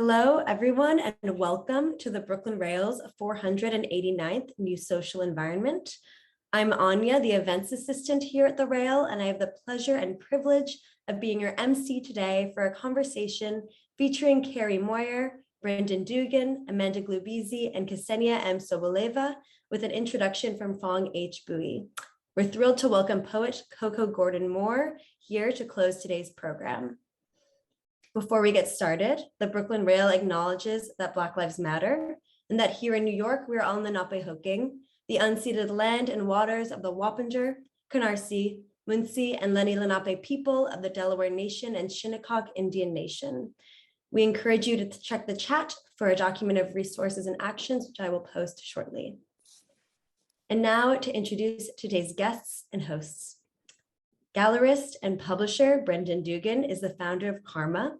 Hello, everyone, and welcome to the Brooklyn Rail's 489th New Social Environment. I'm Anya, the events assistant here at the Rail, and I have the pleasure and privilege of being your MC today for a conversation featuring Carrie Moyer, Brendan Dugan, Amanda Gluibizzi, and Ksenia M. Soboleva, with an introduction from Phong H. We're thrilled to welcome poet Coco Gordon Moore here to close today's program. Before we get started, the Brooklyn Rail acknowledges that Black Lives Matter and that here in New York, we're on the Lenapehoking, the unceded land and waters of the Wappinger, Canarsie, Munsee, and Lenni Lenape people of the Delaware Nation and Shinnecock Indian Nation. We encourage you to check the chat for a document of resources and actions, which I will post shortly. And now to introduce today's guests and hosts. Gallerist and publisher Brendan Dugan is the founder of Karma.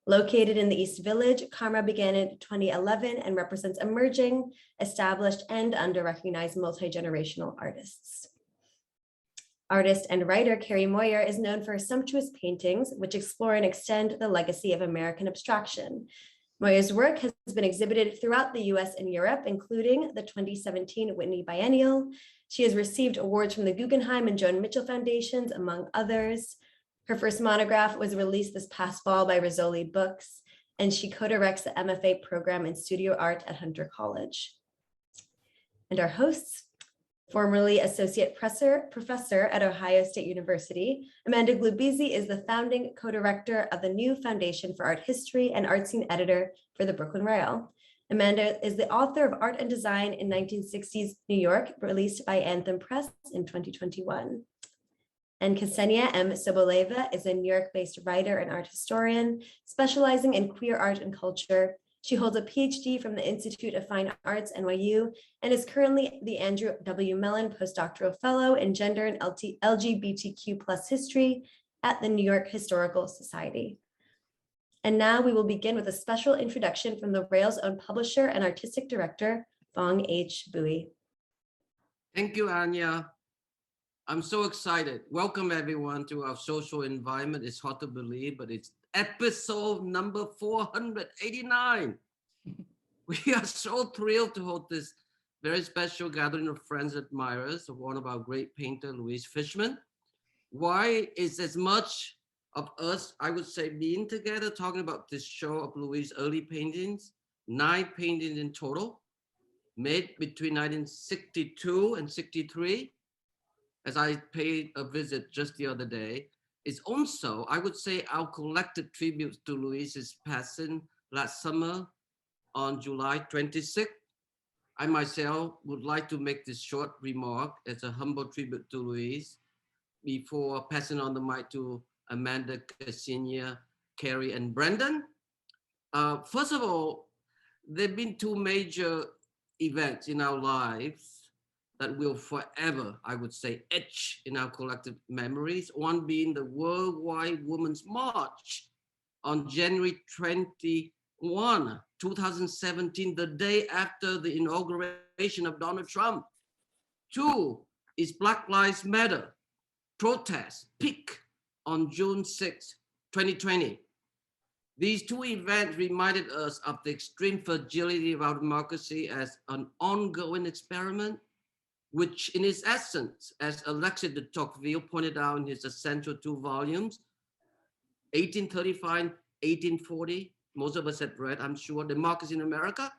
Located in the East Village, Karma began in 2011 and represents emerging, established, and under-recognized multi-generational artists. Artist and writer Carrie Moyer is known for her sumptuous paintings, which explore and extend the legacy of American abstraction. Moyer's work has been exhibited throughout the US and Europe, including the 2017 Whitney Biennial. She has received awards from the Guggenheim and Joan Mitchell Foundations, among others. Her first monograph was released this past fall by Rizzoli Books, and she co-directs the MFA Program in Studio Art at Hunter College. And our hosts, formerly Associate Professor at Ohio State University, Amanda Gluibizzi is the founding co-director of the new Foundation for Art History and Artseen editor for the Brooklyn Rail. Amanda is the author of Art and Design in 1960s New York, released by Anthem Press in 2021. And Ksenia M. Soboleva is a New York-based writer and art historian, specializing in queer art and culture. She holds a PhD from the Institute of Fine Arts, NYU, and is currently the Andrew W. Mellon Postdoctoral Fellow in Gender and LGBTQ+ history at the New York Historical Society. And now we will begin with a special introduction from the Rail's own publisher and artistic director, Phong H. Thank you, Anya. I'm so excited. Welcome everyone to our social environment. It's hard to believe, but it's episode number 489. We are so thrilled to hold this very special gathering of friends and admirers of one of our great painter, Louise Fishman. Why is as much of us, I would say, being together, talking about this show of Louise's early paintings, 9 paintings in total, made between 1962 and 63. As I paid a visit just the other day, is also, I would say, our collective tribute to Louise's passing last summer on July 26th. I myself would like to make this short remark as a humble tribute to Louise before passing on the mic to Amanda, Ksenia, Carrie, and Brendan. First of all, there have been 2 major events in our lives that will forever, I would say, etch in our collective memories. One being the Worldwide Women's March on January 21, 2017, the day after the inauguration of Donald Trump. 2 is Black Lives Matter protest peak on June 6, 2020. These 2 events reminded us of the extreme fragility of our democracy as an ongoing experiment, which in its essence, as Alexis de Tocqueville pointed out in his essential 2 volumes, 1835, 1840, most of us had read, I'm sure, Democracy in America,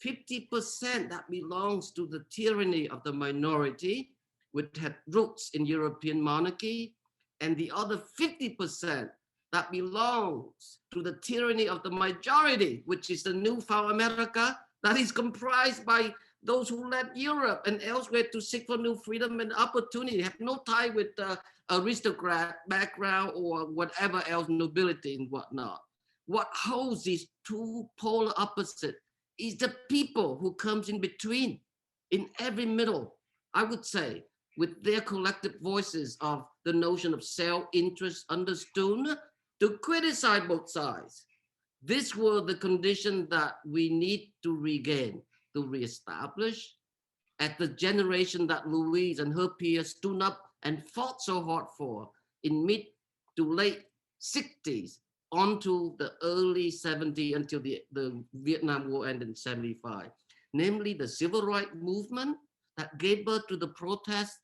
50% that belongs to the tyranny of the minority, which had roots in European monarchy, and the other 50% that belongs to the tyranny of the majority, which is the newfound America that is comprised by those who left Europe and elsewhere to seek for new freedom and opportunity, have no tie with aristocrat background or whatever else, nobility and whatnot. What holds these 2 polar opposites is the people who comes in between, in every middle, I would say, with their collective voices of the notion of self-interest understood to criticize both sides. This were the condition that we need to regain, to reestablish at the generation that Louise and her peers stood up and fought so hard for in mid to late 60s onto the early 70s until the Vietnam War ended in 75, namely the civil rights movement that gave birth to the protests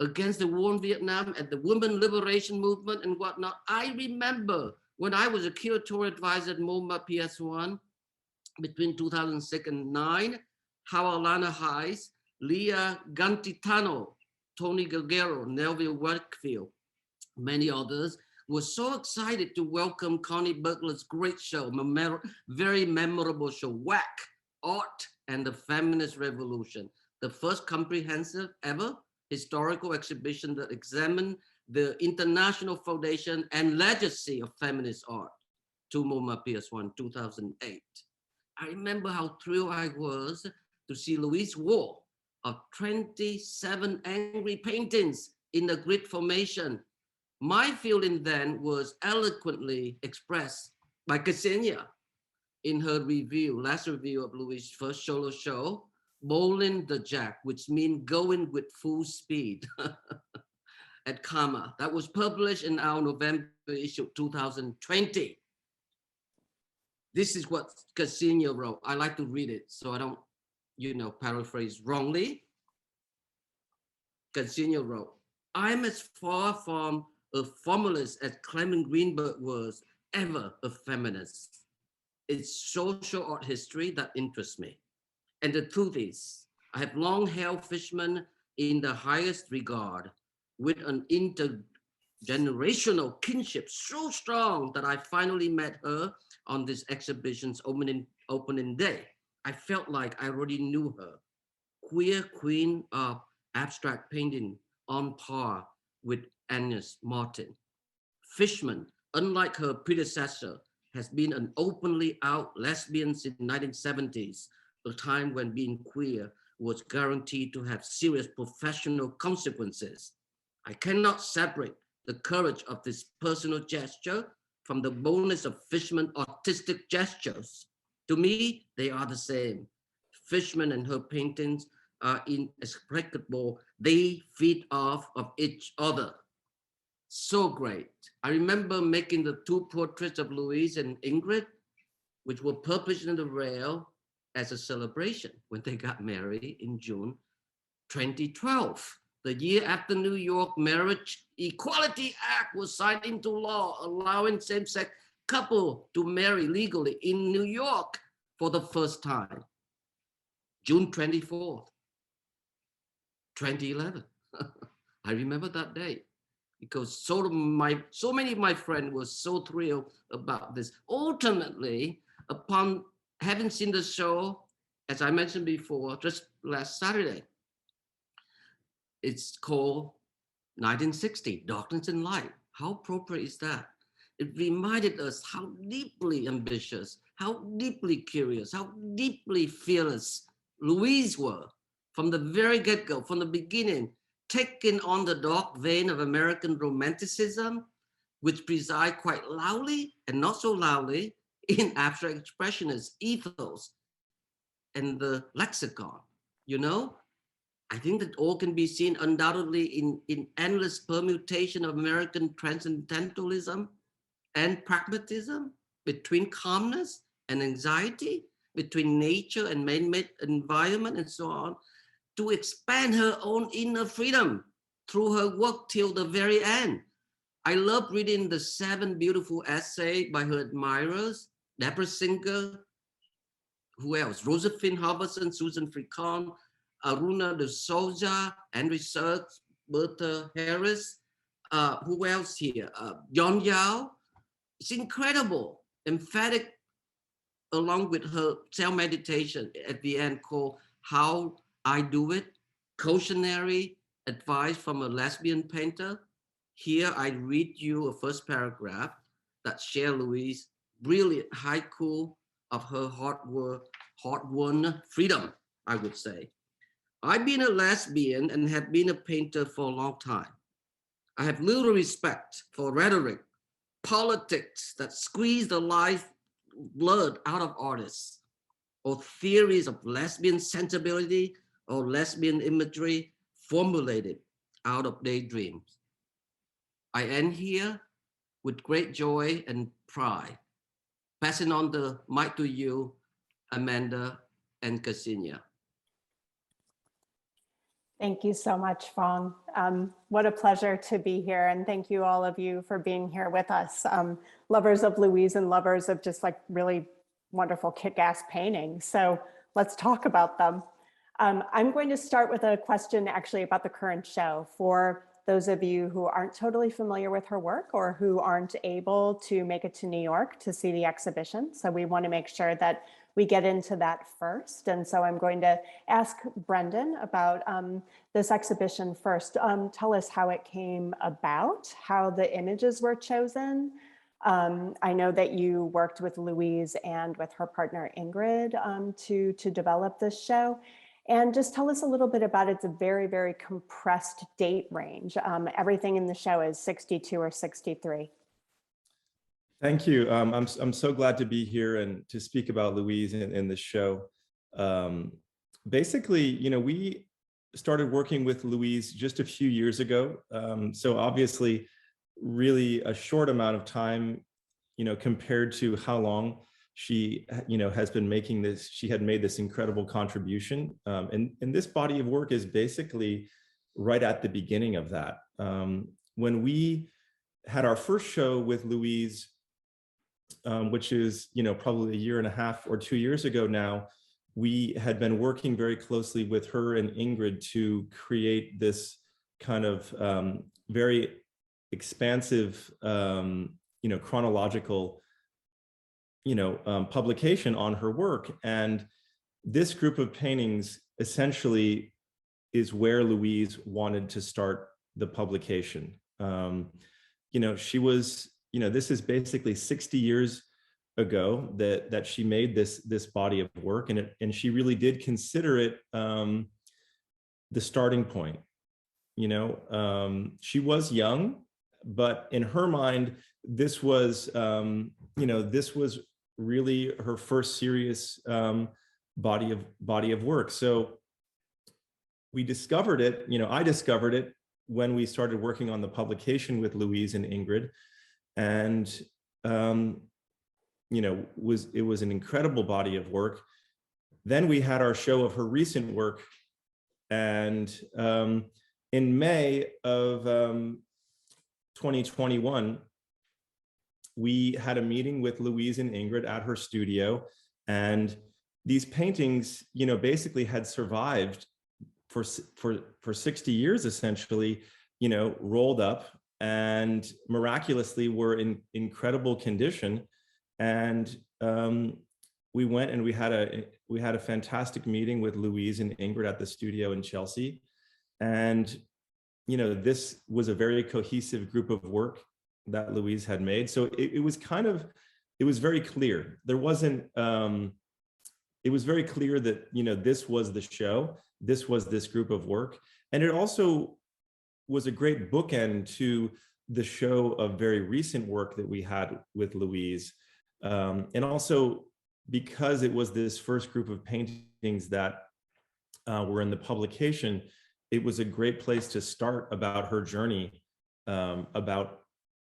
against the war in Vietnam and the women liberation movement and whatnot. I remember when I was a curatorial advisor at MoMA PS1 between 2006 and 2009, how Alana Hayes, Leah Gantitano, Tony Gilguero, Nelville Wakefield, many others, was so excited to welcome Connie Burglar's great show, very memorable show, Whack, Art and the Feminist Revolution, the first comprehensive ever historical exhibition that examined the international foundation and legacy of feminist art, to MoMA PS1, 2008. I remember how thrilled I was to see Louise' wall of 27 angry paintings in the grid formation. My feeling then was eloquently expressed by Ksenia in her review, last review of Louise' first solo show, Bowling the Jack, which means going with full speed at Karma. That was published in our November issue 2020. This is what Ksenia wrote. I like to read it so I don't, paraphrase wrongly. Ksenia wrote, I'm as far from a formalist as Clement Greenberg was ever a feminist. It's social art history that interests me. And the truth is, I have long held Fishman in the highest regard, with an intergenerational kinship so strong that I finally met her on this exhibition's opening day. I felt like I already knew her. Queer queen of abstract painting on par with Agnes Martin. Fishman, unlike her predecessor, has been an openly out lesbian since the 1970s, a time when being queer was guaranteed to have serious professional consequences. I cannot separate the courage of this personal gesture from the boldness of Fishman's artistic gestures. To me, they are the same. Fishman and her paintings are inexplicable. They feed off of each other. So great. I remember making the two portraits of Louise and Ingrid, which were published in the Rail as a celebration when they got married in June 2012, the year after New York Marriage Equality Act was signed into law, allowing same-sex couples to marry legally in New York for the first time. June 24th, 2011. I remember that day because so many of my friends were so thrilled about this. Ultimately, upon having seen the show, as I mentioned before, just last Saturday, it's called 1960, Darkness and Light. How appropriate is that? It reminded us how deeply ambitious, how deeply curious, how deeply fearless Louise were from the very get-go, from the beginning, taking on the dark vein of American romanticism, which preside quite loudly and not so loudly in abstract expressionist ethos and the lexicon, I think that all can be seen undoubtedly in endless permutation of American transcendentalism and pragmatism, between calmness and anxiety, between nature and man-made environment and so on, to expand her own inner freedom through her work till the very end. I love reading the 7 beautiful essays by her admirers, Deborah Singer, who else? Josephine Harbison, Susan Fricon, Aruna de Souza, Henry Serks, Bertha Harris, who else here? John Yao. It's incredible, emphatic, along with her self-meditation at the end called How I Do It, cautionary advice from a lesbian painter. Here I read you a first paragraph that shares Louise' brilliant haiku of her hard-won freedom, I would say. I've been a lesbian and have been a painter for a long time. I have little respect for rhetoric, politics that squeeze the life blood out of artists, or theories of lesbian sensibility or lesbian imagery formulated out of daydreams. I end here with great joy and pride. Passing on the mic to you, Amanda and Ksenia. Thank you so much, Phong. What a pleasure to be here. And thank you all of you for being here with us. Lovers of Louise and lovers of just like really wonderful kick-ass paintings. So let's talk about them. I'm going to start with a question actually about the current show for those of you who aren't totally familiar with her work or who aren't able to make it to New York to see the exhibition. So we want to make sure that we get into that first. And so I'm going to ask Brendan about this exhibition first. Tell us how it came about, how the images were chosen. I know that you worked with Louise and with her partner Ingrid to develop this show. And just tell us a little bit about it's a very, very compressed date range. Everything in the show is 62 or 63. Thank you. I'm so glad to be here and to speak about Louise in the show. Basically, you know, we started working with Louise just a few years ago. So obviously, really a short amount of time, you know, compared to how long she, you know, has been making this. She had made this incredible contribution, and this body of work is basically right at the beginning of that. When we had our first show with Louise, which is, you know, probably a year and a half or 2 years ago now, we had been working very closely with her and Ingrid to create this kind of very expansive, you know, chronological, you know, publication on her work. And this group of paintings essentially is where Louise wanted to start the publication. You know, she was, you know, this is basically 60 years ago that she made this body of work, and she really did consider it the starting point. You know, she was young, but in her mind, this was, you know, this was really her first serious body of work. So we discovered it, you know, I discovered it when we started working on the publication with Louise and Ingrid. And, you know, it was an incredible body of work. Then we had our show of her recent work. And in May of 2021, we had a meeting with Louise and Ingrid at her studio. And these paintings, you know, basically had survived for 60 years, essentially, you know, rolled up, and miraculously were in incredible condition. And we went and we had a fantastic meeting with Louise and Ingrid at the studio in Chelsea. And, you know, this was a very cohesive group of work that Louise had made. So it was kind of, it was very clear. There wasn't, it was very clear that, you know, this was the show, this was this group of work. And it also was a great bookend to the show of very recent work that we had with Louise. And also because it was this first group of paintings that were in the publication, it was a great place to start about her journey, about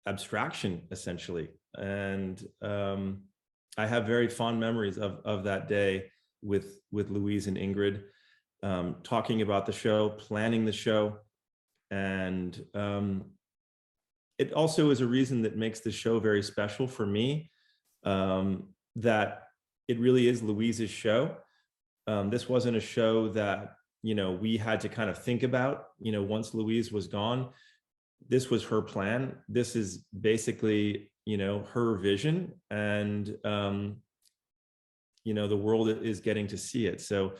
abstraction, essentially. And I have very fond memories of that day with Louise and Ingrid, talking about the show, planning the show. And it also is a reason that makes the show very special for me, that it really is Louise's show. This wasn't a show that, you know, we had to kind of think about, you know, once Louise was gone. This was her plan. This is basically, you know, her vision, and, you know, the world is getting to see it. So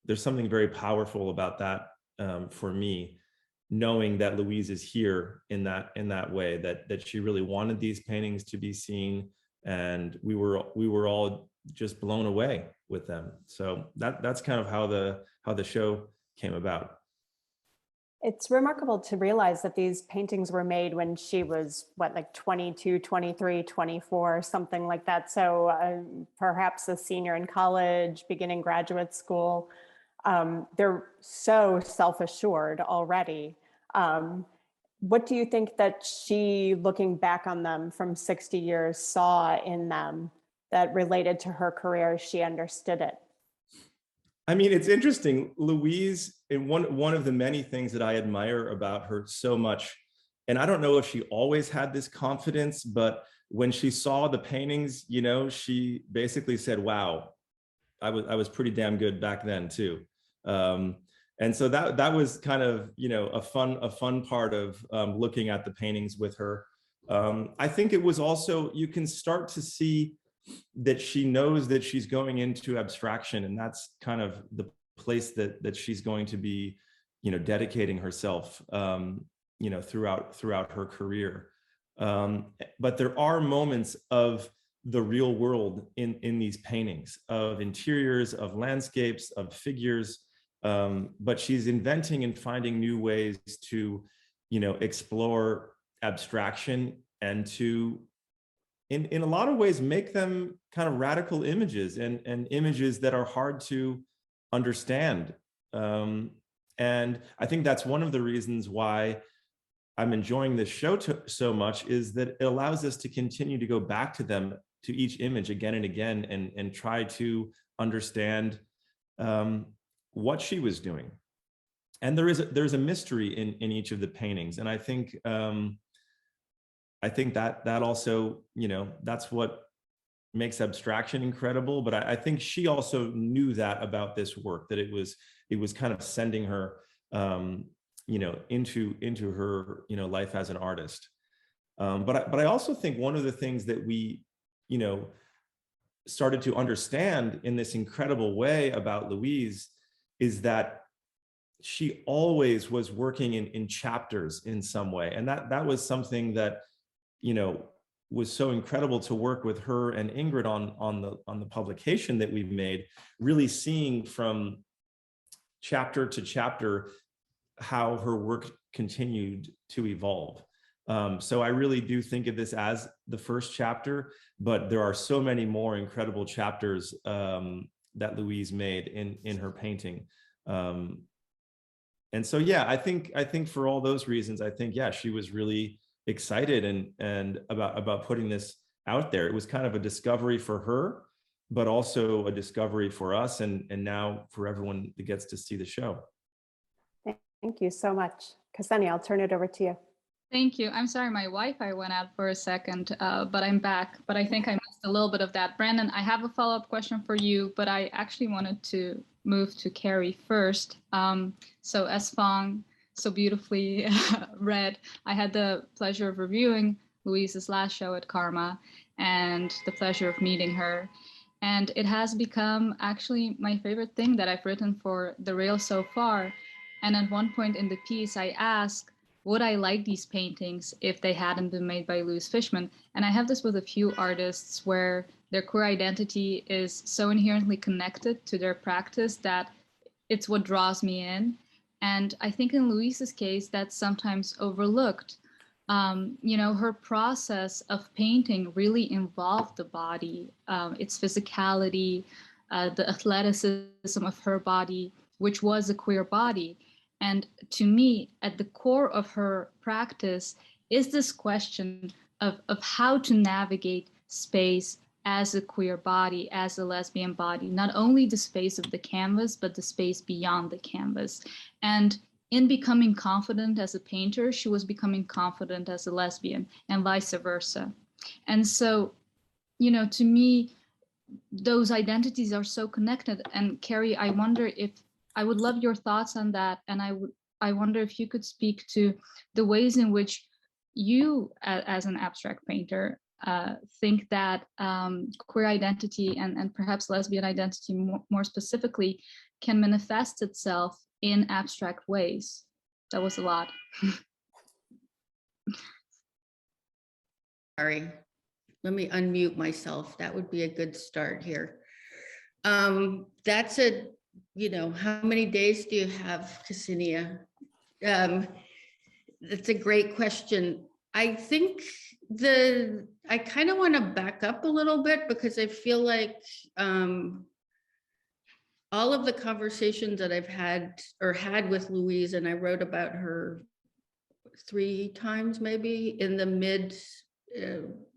there's something very powerful about that for me, knowing that Louise is here in that way, that she really wanted these paintings to be seen, and we were all just blown away with them. So that's kind of how the show came about. It's remarkable to realize that these paintings were made when she was, what, like 22, 23, 24, something like that. So perhaps a senior in college, beginning graduate school. They're so self-assured already. what do you think that she, looking back on them from 60 years, saw in them that related to her career as she understood it? I mean, it's interesting. Louise, and one of the many things that I admire about her so much, and I don't know if she always had this confidence, but when she saw the paintings, you know, she basically said, wow, I was pretty damn good back then too. And so that was kind of, you know, a fun part of looking at the paintings with her. I think it was also, you can start to see that she knows that she's going into abstraction, and that's kind of the place that she's going to be, you know, dedicating herself, you know, throughout her career. But there are moments of the real world in these paintings, of interiors, of landscapes, of figures, but she's inventing and finding new ways to, you know, explore abstraction and to, in a lot of ways, make them kind of radical images and images that are hard to understand. And I think that's one of the reasons why I'm enjoying this show so much, is that it allows us to continue to go back to them, to each image again and again, and try to understand what she was doing. And there's a mystery in each of the paintings, and I think that also, you know, that's what makes abstraction incredible. But I think she also knew that about this work, that it was kind of sending her, you know, into her, you know, life as an artist. But I also think one of the things that we, you know, started to understand in this incredible way about Louise is that she always was working in chapters in some way. And that was something that, you know, was so incredible to work with her and Ingrid on the publication that we've made, really seeing from chapter to chapter how her work continued to evolve. So I really do think of this as the first chapter, but there are so many more incredible chapters that Louise made in her painting. And so, yeah, I think for all those reasons, I think, yeah, she was really excited and about putting this out there. It was kind of a discovery for her, but also a discovery for us, and now for everyone that gets to see the show. Thank you so much. Ksenia, I'll turn it over to you. Thank you. I'm sorry, my Wi-Fi went out for a second, but I'm back. But I think I missed a little bit of that. Brandon, I have a follow-up question for you, but I actually wanted to move to Carrie first. So as Phong so beautifully read, I had the pleasure of reviewing Louise's last show at Karma and the pleasure of meeting her. And it has become actually my favorite thing that I've written for the Rail so far. And at one point in the piece, I asked, would I like these paintings if they hadn't been made by Louise Fishman? And I have this with a few artists where their queer identity is so inherently connected to their practice that it's what draws me in. And I think in Louise's case, that's sometimes overlooked. You know, her process of painting really involved the body, its physicality, the athleticism of her body, which was a queer body. And to me, at the core of her practice is this question of how to navigate space as a queer body, as a lesbian body, not only the space of the canvas, but the space beyond the canvas. And in becoming confident as a painter, she was becoming confident as a lesbian and vice versa. And so, you know, to me, those identities are so connected. And Carrie, I wonder if, I would love your thoughts on that. And I wonder if you could speak to the ways in which you, as an abstract painter, think that queer identity and perhaps lesbian identity more specifically can manifest itself in abstract ways. That was a lot. Sorry, let me unmute myself. That would be a good start here. That's a, you know, how many days do you have, Ksenia? That's a great question. I think I kind of want to back up a little bit because I feel like all of the conversations that I've had with Louise, and I wrote about her 3 times maybe. In the mid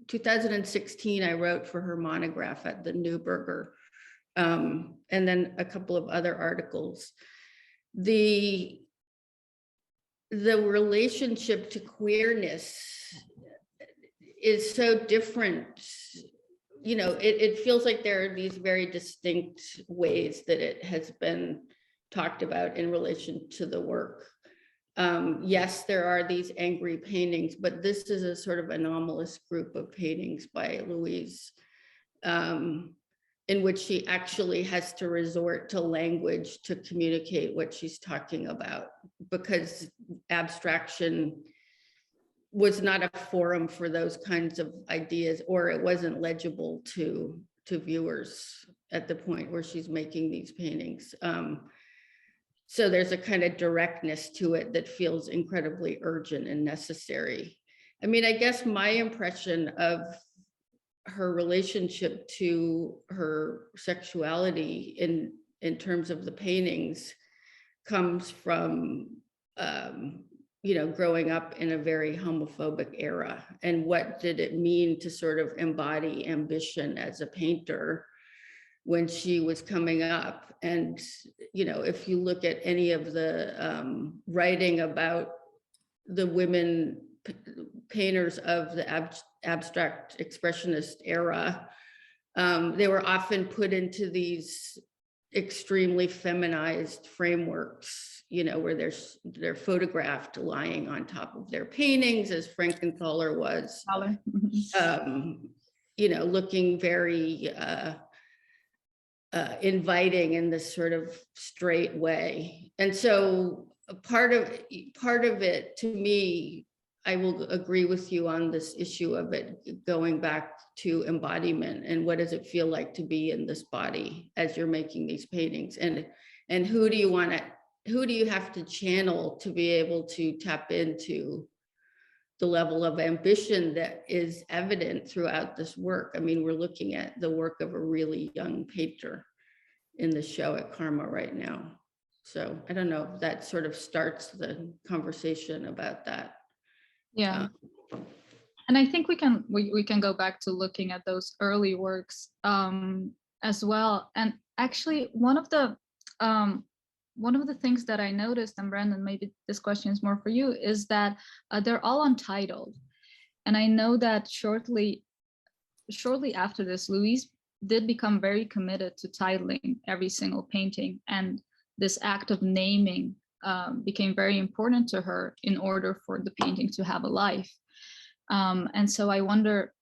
2016, I wrote for her monograph at the Neuberger, and then a couple of other articles. The relationship to queerness is so different. You know, it feels like there are these very distinct ways that it has been talked about in relation to the work. Yes, there are these angry paintings, but this is a sort of anomalous group of paintings by Louise, in which she actually has to resort to language to communicate what she's talking about, because abstraction was not a forum for those kinds of ideas, or it wasn't legible to viewers at the point where she's making these paintings. So there's a kind of directness to it that feels incredibly urgent and necessary. I mean, I guess my impression of her relationship to her sexuality in terms of the paintings comes from, you know, growing up in a very homophobic era. And what did it mean to sort of embody ambition as a painter when she was coming up? And, you know, if you look at any of the writing about the women painters of the abstract expressionist era, they were often put into these extremely feminized frameworks, you know, where they're photographed lying on top of their paintings, as Frankenthaler was, you know, looking very inviting in this sort of straight way. And so part of it, to me, I will agree with you on this issue of it going back to embodiment and what does it feel like to be in this body as you're making these paintings, and who do you have to channel to be able to tap into the level of ambition that is evident throughout this work. I mean, we're looking at the work of a really young painter in the show at Karma right now. So I don't know if that sort of starts the conversation about that. Yeah. And I think we can go back to looking at those early works as well. And actually, one of the things that I noticed, and Brendan, maybe this question is more for you, is that they're all untitled. And I know that shortly after this, Louise did become very committed to titling every single painting, and this act of naming became very important to her in order for the painting to have a life. And so I wonder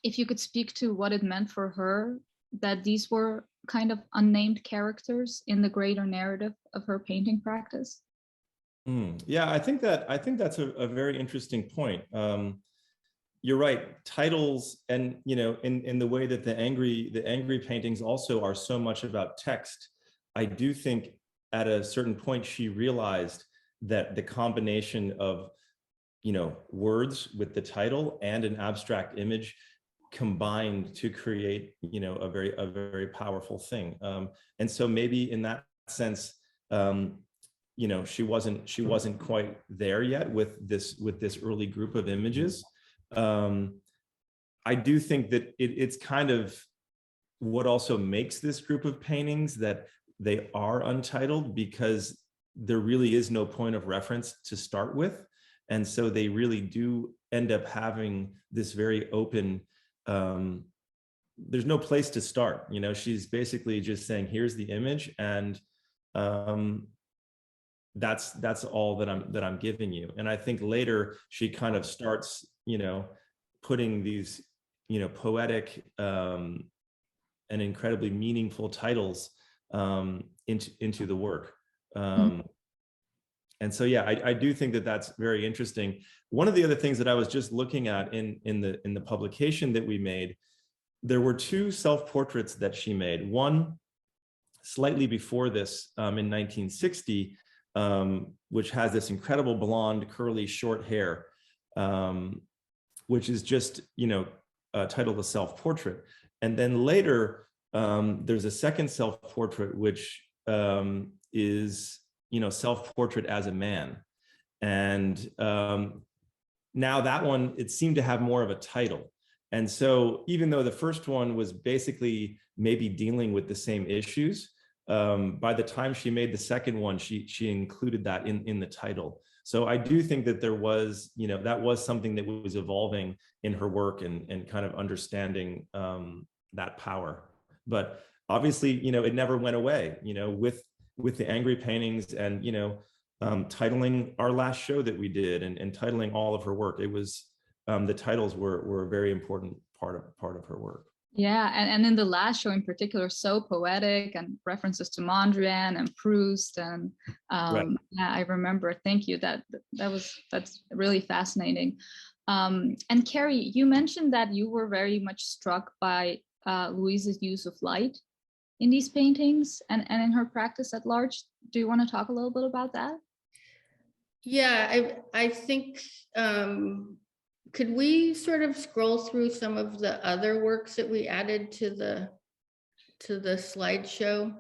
if you could speak to what it meant for her that these were kind of unnamed characters in the greater narrative of her painting practice. Yeah, I think that's a very interesting point. You're right, titles, and you know, in the way that the angry paintings also are so much about text, I do think at a certain point she realized that the combination of, you know, words with the title and an abstract image combined to create, you know, a very powerful thing. And so maybe in that sense, you know, she wasn't quite there yet with this early group of images. I do think that it's kind of what also makes this group of paintings that they are untitled, because there really is no point of reference to start with. And so they really do end up having this very open, there's no place to start. You know, she's basically just saying, here's the image, and that's all that I'm giving you. And I think later she kind of starts, you know, putting these, you know, poetic and incredibly meaningful titles into the work. And so, yeah, I do think that that's very interesting. One of the other things that I was just looking at in the publication that we made, there were 2 self-portraits that she made. One slightly before this, in 1960, which has this incredible blonde, curly, short hair, which is just, you know, titled a self-portrait. And then later, there's a second self-portrait, which is, you know, self-portrait as a man. And now that one, it seemed to have more of a title. And so even though the first one was basically maybe dealing with the same issues, by the time she made the second one, she included that in the title. So I do think that there was, that was something that was evolving in her work and kind of understanding that power. But obviously, it never went away, with the angry paintings and, titling our last show that we did and titling all of her work. It was, the titles were a very important part of her work. Yeah, and in the last show in particular, so poetic and references to Mondrian and Proust, and Right. yeah, I remember. Thank you. That's really fascinating. And Carrie, you mentioned that you were very much struck by Louise's use of light in these paintings and in her practice at large. Do you want to talk a little bit about that? Yeah, I think. Could we sort of scroll through some of the other works that we added to the slideshow?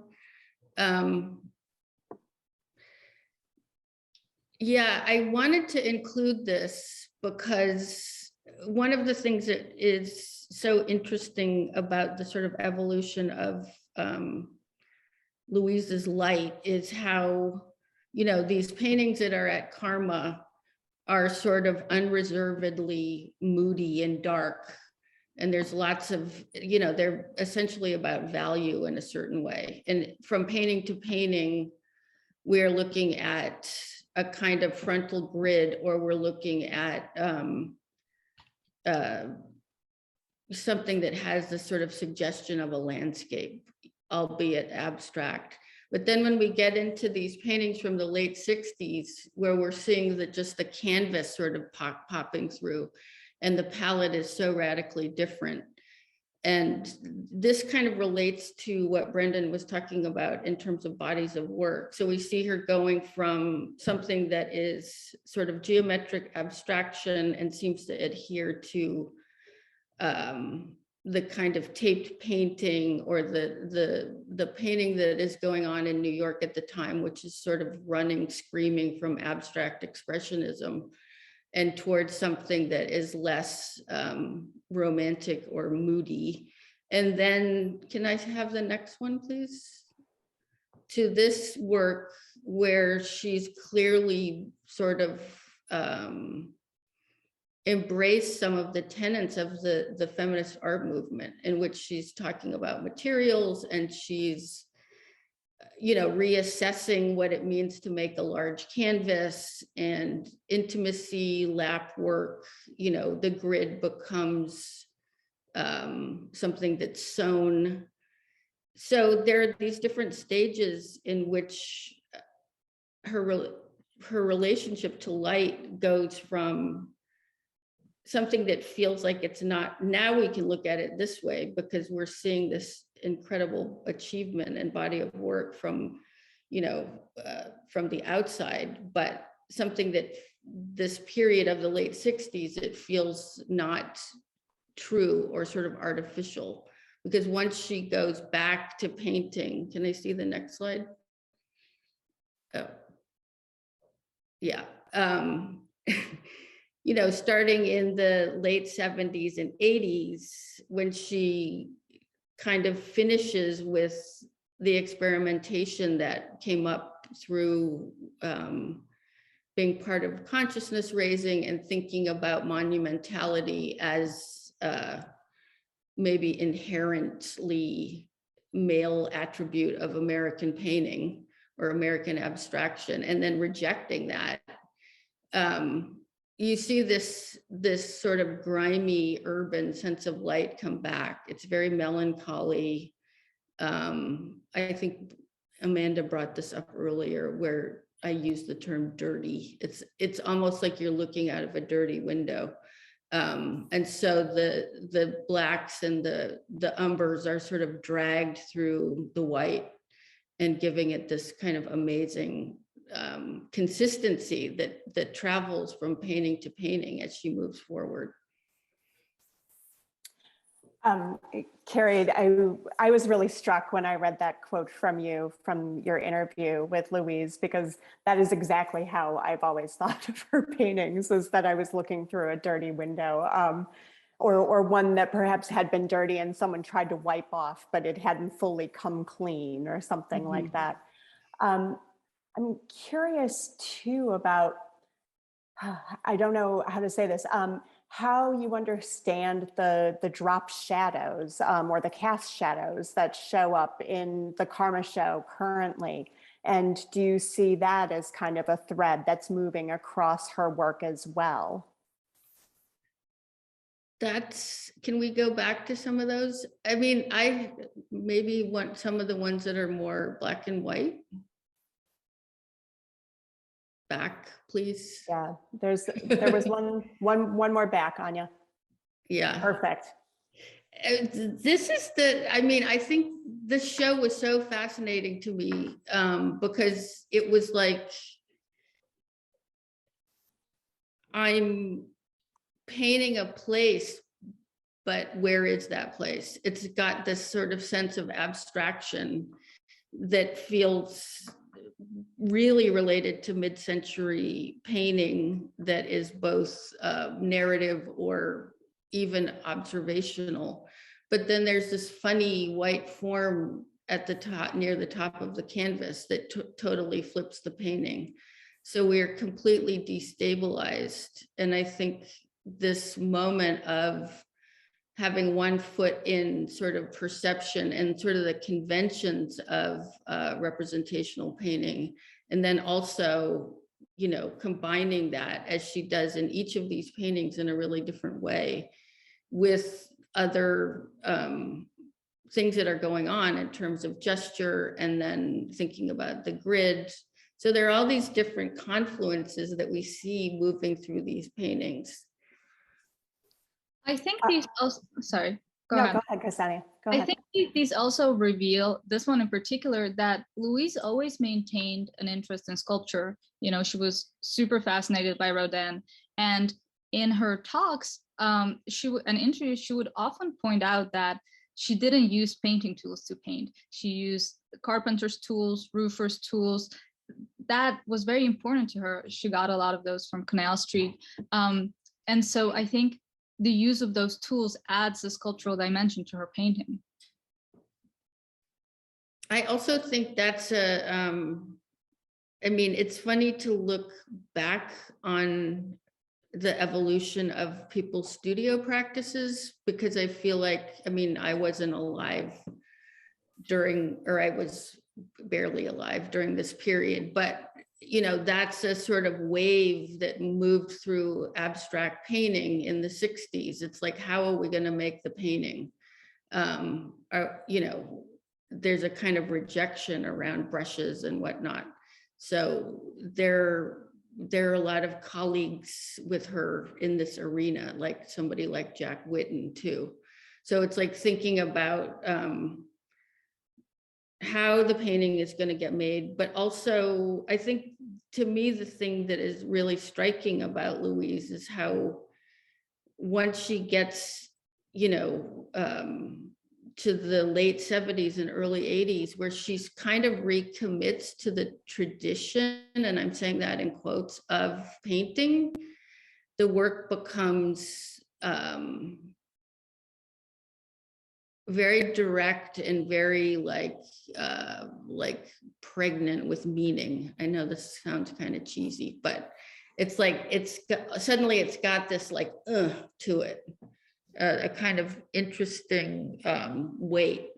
Yeah, I wanted to include this because one of the things that is so interesting about the sort of evolution of Louise's light is how, these paintings that are at Karma are sort of unreservedly moody and dark. And there's lots of, they're essentially about value in a certain way. And from painting to painting, we're looking at a kind of frontal grid, or we're looking at something that has this sort of suggestion of a landscape, albeit abstract. But then when we get into these paintings from the late 60s, where we're seeing that just the canvas sort of popping through, and the palette is so radically different. And this kind of relates to what Brendan was talking about in terms of bodies of work. So we see her going from something that is sort of geometric abstraction and seems to adhere to the kind of taped painting, or the painting that is going on in New York at the time, which is sort of running, screaming from abstract expressionism, and towards something that is less romantic or moody. And then, can I have the next one, please? To this work where she's clearly sort of embrace some of the tenets of the feminist art movement, in which she's talking about materials, and she's reassessing what it means to make a large canvas, and intimacy, lap work. The grid becomes something that's sewn. So there are these different stages in which her relationship to light goes from something that feels like it's not. Now we can look at it this way because we're seeing this incredible achievement and body of work from the outside, but something that this period of the late 60s, it feels not true or sort of artificial, because once she goes back to painting, can I see the next slide? Oh, yeah. Starting in the late 70s and 80s, when she kind of finishes with the experimentation that came up through being part of consciousness raising and thinking about monumentality as maybe inherently male attribute of American painting or American abstraction, and then rejecting that. You see this sort of grimy urban sense of light come back. It's very melancholy. I think Amanda brought this up earlier, where I used the term dirty. It's almost like you're looking out of a dirty window. And so the blacks and the umbers are sort of dragged through the white and giving it this kind of amazing consistency that travels from painting to painting as she moves forward. Carrie, I was really struck when I read that quote from you from your interview with Louise, because that is exactly how I've always thought of her paintings, is that I was looking through a dirty window, or one that perhaps had been dirty and someone tried to wipe off, but it hadn't fully come clean or something like that. I'm curious too about, I don't know how to say this, how you understand the drop shadows or the cast shadows that show up in the Karma show currently. And do you see that as kind of a thread that's moving across her work as well? Can we go back to some of those? I mean, I maybe want some of the ones that are more black and white. Back, please. Yeah, there was one more back, Anya. Yeah. Perfect. This is I mean, I think this show was so fascinating to me because it was like, I'm painting a place, but where is that place? It's got this sort of sense of abstraction that feels really related to mid-century painting that is both narrative or even observational. But then there's this funny white form at the top, near the top of the canvas, that totally flips the painting. So we're completely destabilized. And I think this moment of having one foot in sort of perception and sort of the conventions of representational painting, and then also, you know, combining that, as she does in each of these paintings in a really different way, with other things that are going on in terms of gesture, and then thinking about the grid. So there are all these different confluences that we see moving through these paintings. I think these also, sorry, go No, ahead. go ahead, Ksenia. Go ahead. I think these also reveal, this one in particular, that Louise always maintained an interest in sculpture. You know, she was super fascinated by Rodin, and in her talks, and interviews, she would often point out that she didn't use painting tools to paint. She used carpenter's tools, roofer's tools. That was very important to her. She got a lot of those from Canal Street. And so I think the use of those tools adds a sculptural dimension to her painting. I also think that's I mean, it's funny to look back on the evolution of people's studio practices, because I feel like, I mean, I wasn't alive during, or I was barely alive during this period, but you know, that's a sort of wave that moved through abstract painting in the 60s. It's like, how are we going to make the painting? You know, there's a kind of rejection around brushes and whatnot. So there are a lot of colleagues with her in this arena, like somebody like Jack Whitten too. So it's like thinking about how the painting is going to get made. But also, I think, to me, the thing that is really striking about Louise is how once she gets, you know, to the late 70s and early 80s, where she's kind of recommits to the tradition, and I'm saying that in quotes, of painting, the work becomes very direct and very like pregnant with meaning. I know this sounds kind of cheesy, but it's like suddenly it's got this like to it, a kind of interesting weight.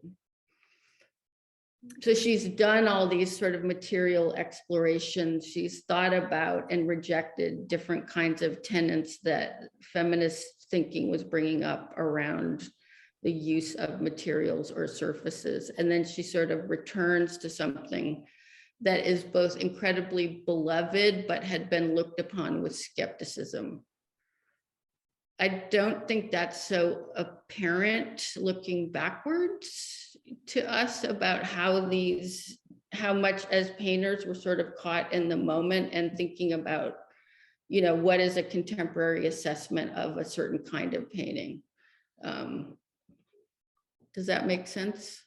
So she's done all these sort of material explorations. She's thought about and rejected different kinds of tenets that feminist thinking was bringing up around the use of materials or surfaces. And then she sort of returns to something that is both incredibly beloved, but had been looked upon with skepticism. I don't think that's so apparent looking backwards to us about how much as painters we're sort of caught in the moment and thinking about, you know, what is a contemporary assessment of a certain kind of painting. Does that make sense?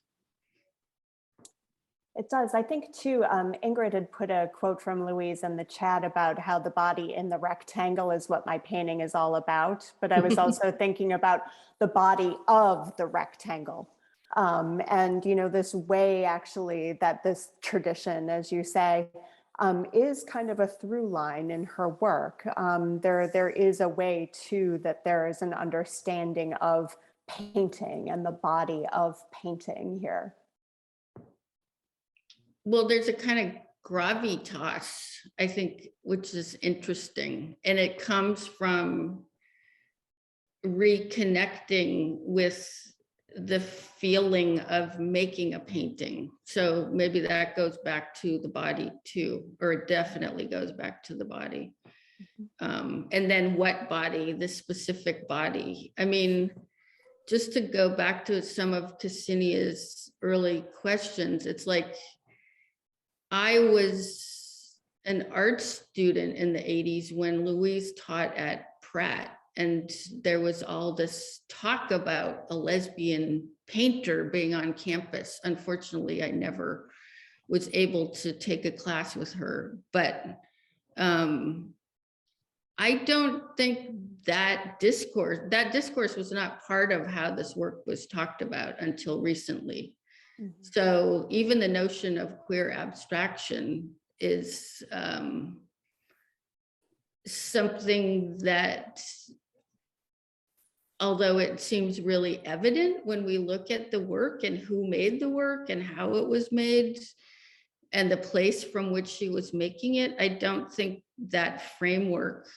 It does. I think too, Ingrid had put a quote from Louise in the chat about how the body in the rectangle is what my painting is all about. But I was also thinking about the body of the rectangle. And, you know, this way actually that this tradition, as you say, is kind of a through line in her work. There is a way too that there is an understanding of painting and the body of painting here. Well, there's a kind of gravitas, I think, which is interesting. And it comes from reconnecting with the feeling of making a painting. So maybe that goes back to the body too, or it definitely goes back to the body. And then what body, the specific body. I mean, just to go back to some of Ksenia's early questions, it's like, I was an art student in the 80s when Louise taught at Pratt, and there was all this talk about a lesbian painter being on campus. Unfortunately, I never was able to take a class with her, but I don't think that discourse was not part of how this work was talked about until recently. So even the notion of queer abstraction is something that, although it seems really evident when we look at the work and who made the work and how it was made and the place from which she was making it, I don't think that framework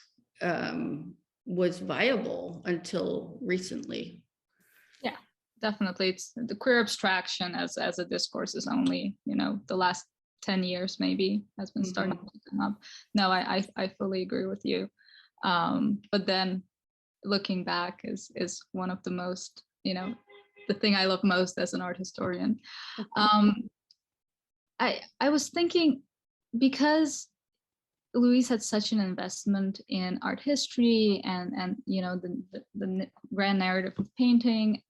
was viable until recently. Yeah, definitely. It's the queer abstraction as a discourse is only, you know, the last 10 years maybe has been starting to come up. No, I fully agree with you. But then looking back is one of the most, you know, the thing I love most as an art historian. I was thinking, because Louise had such an investment in art history and you know the grand narrative of painting,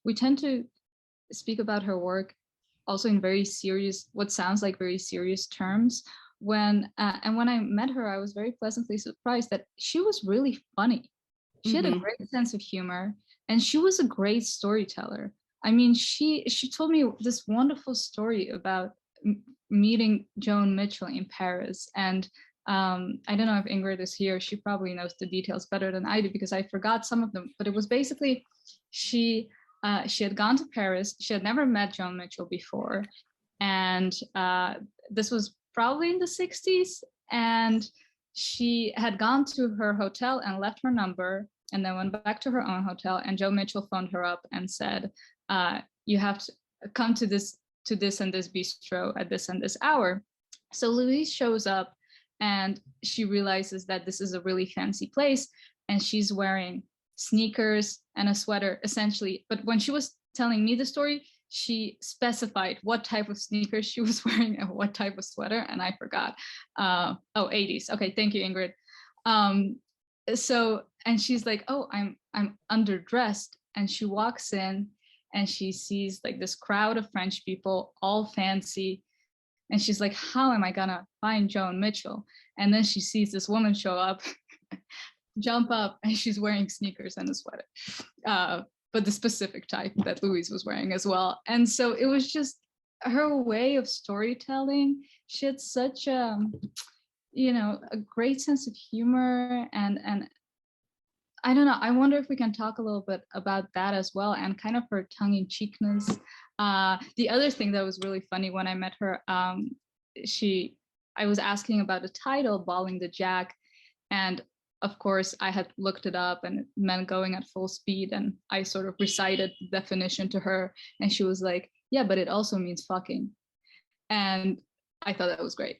we tend to speak about her work also in very serious, what sounds like very serious terms. And when I met her, I was very pleasantly surprised that she was really funny. She had a great sense of humor, and she was a great storyteller. I mean, she told me this wonderful story about meeting Joan Mitchell in Paris. And I don't know if Ingrid is here. She probably knows the details better than I do because I forgot some of them. But it was basically she had gone to Paris. She had never met Joan Mitchell before. And this was probably in the 60s. And she had gone to her hotel and left her number and then went back to her own hotel. And Joan Mitchell phoned her up and said, you have to come to this and this bistro at this and this hour. So Louise shows up and she realizes that this is a really fancy place, and she's wearing sneakers and a sweater essentially. But when she was telling me the story, she specified what type of sneakers she was wearing and what type of sweater, and I forgot. 80s. Okay, thank you, Ingrid. And she's like, oh, I'm underdressed. And she walks in and she sees like this crowd of French people, all fancy. And she's like, how am I gonna find Joan Mitchell? And then she sees this woman show up, jump up, and she's wearing sneakers and a sweater. But the specific type that Louise was wearing as well. And so it was just her way of storytelling. She had such a great sense of humor, and I don't know, I wonder if we can talk a little bit about that as well, and kind of her tongue-in-cheekness. The other thing that was really funny when I met her, I was asking about the title, Balling the Jack, and of course I had looked it up and it meant going at full speed, and I sort of recited the definition to her, and she was like, yeah, but it also means fucking. And I thought that was great.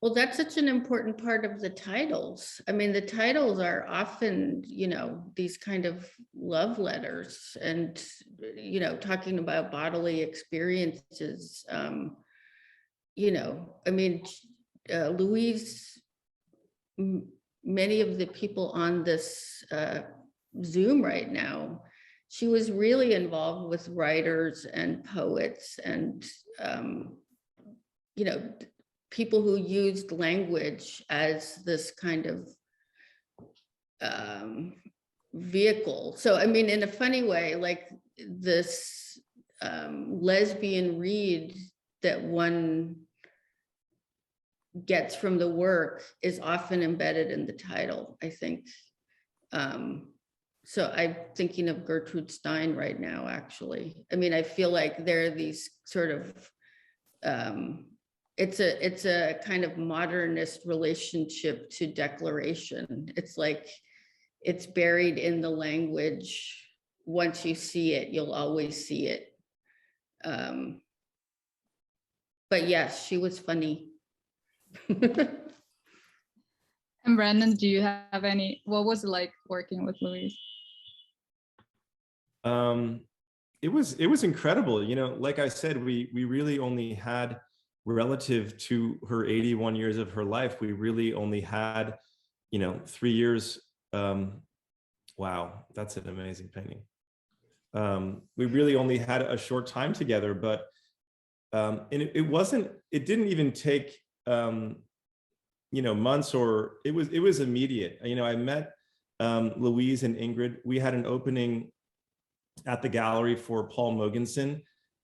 Well, that's such an important part of the titles. I mean, the titles are often, you know, these kind of love letters and, you know, talking about bodily experiences. You know, I mean, Louise, many of the people on this Zoom right now she was really involved with writers and poets and, you know, people who used language as this kind of vehicle. So, I mean, in a funny way, like this lesbian read that one gets from the work is often embedded in the title, I think. So I'm thinking of Gertrude Stein right now, actually. I mean, I feel like there are these sort of, it's a kind of modernist relationship to declaration. It's like, it's buried in the language. Once you see it, you'll always see it. But yes, she was funny. And Brendan, do you have any, what was it like working with Louise? It was incredible. You know, like I said, we really only had, relative to her 81 years of her life, we really only had, you know, 3 years. Wow, that's an amazing painting. We really only had a short time together, but and it didn't even take you know, months, or it was immediate. You know, I met Louise and Ingrid. We had an opening at the gallery for Paul Mogensen,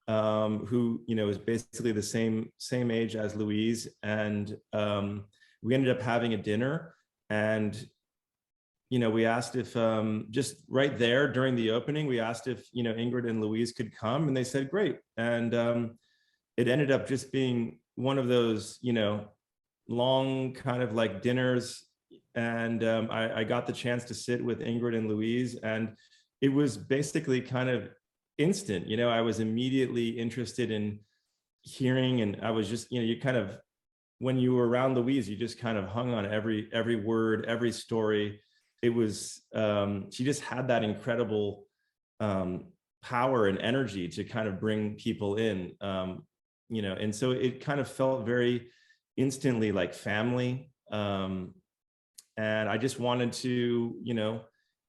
who, you know, is basically the same age as Louise, and we ended up having a dinner, and you know, we asked if just right there during the opening, we asked if, you know, Ingrid and Louise could come, and they said great, and it ended up just being one of those, you know, long kind of like dinners, and I got the chance to sit with Ingrid and Louise, and it was basically kind of instant. You know, I was immediately interested in hearing, and I was just, you know, you kind of, when you were around Louise, you just kind of hung on every word, every story. It was, she just had that incredible power and energy to kind of bring people in, you know, and so it kind of felt very instantly like family. And I just wanted to, you know,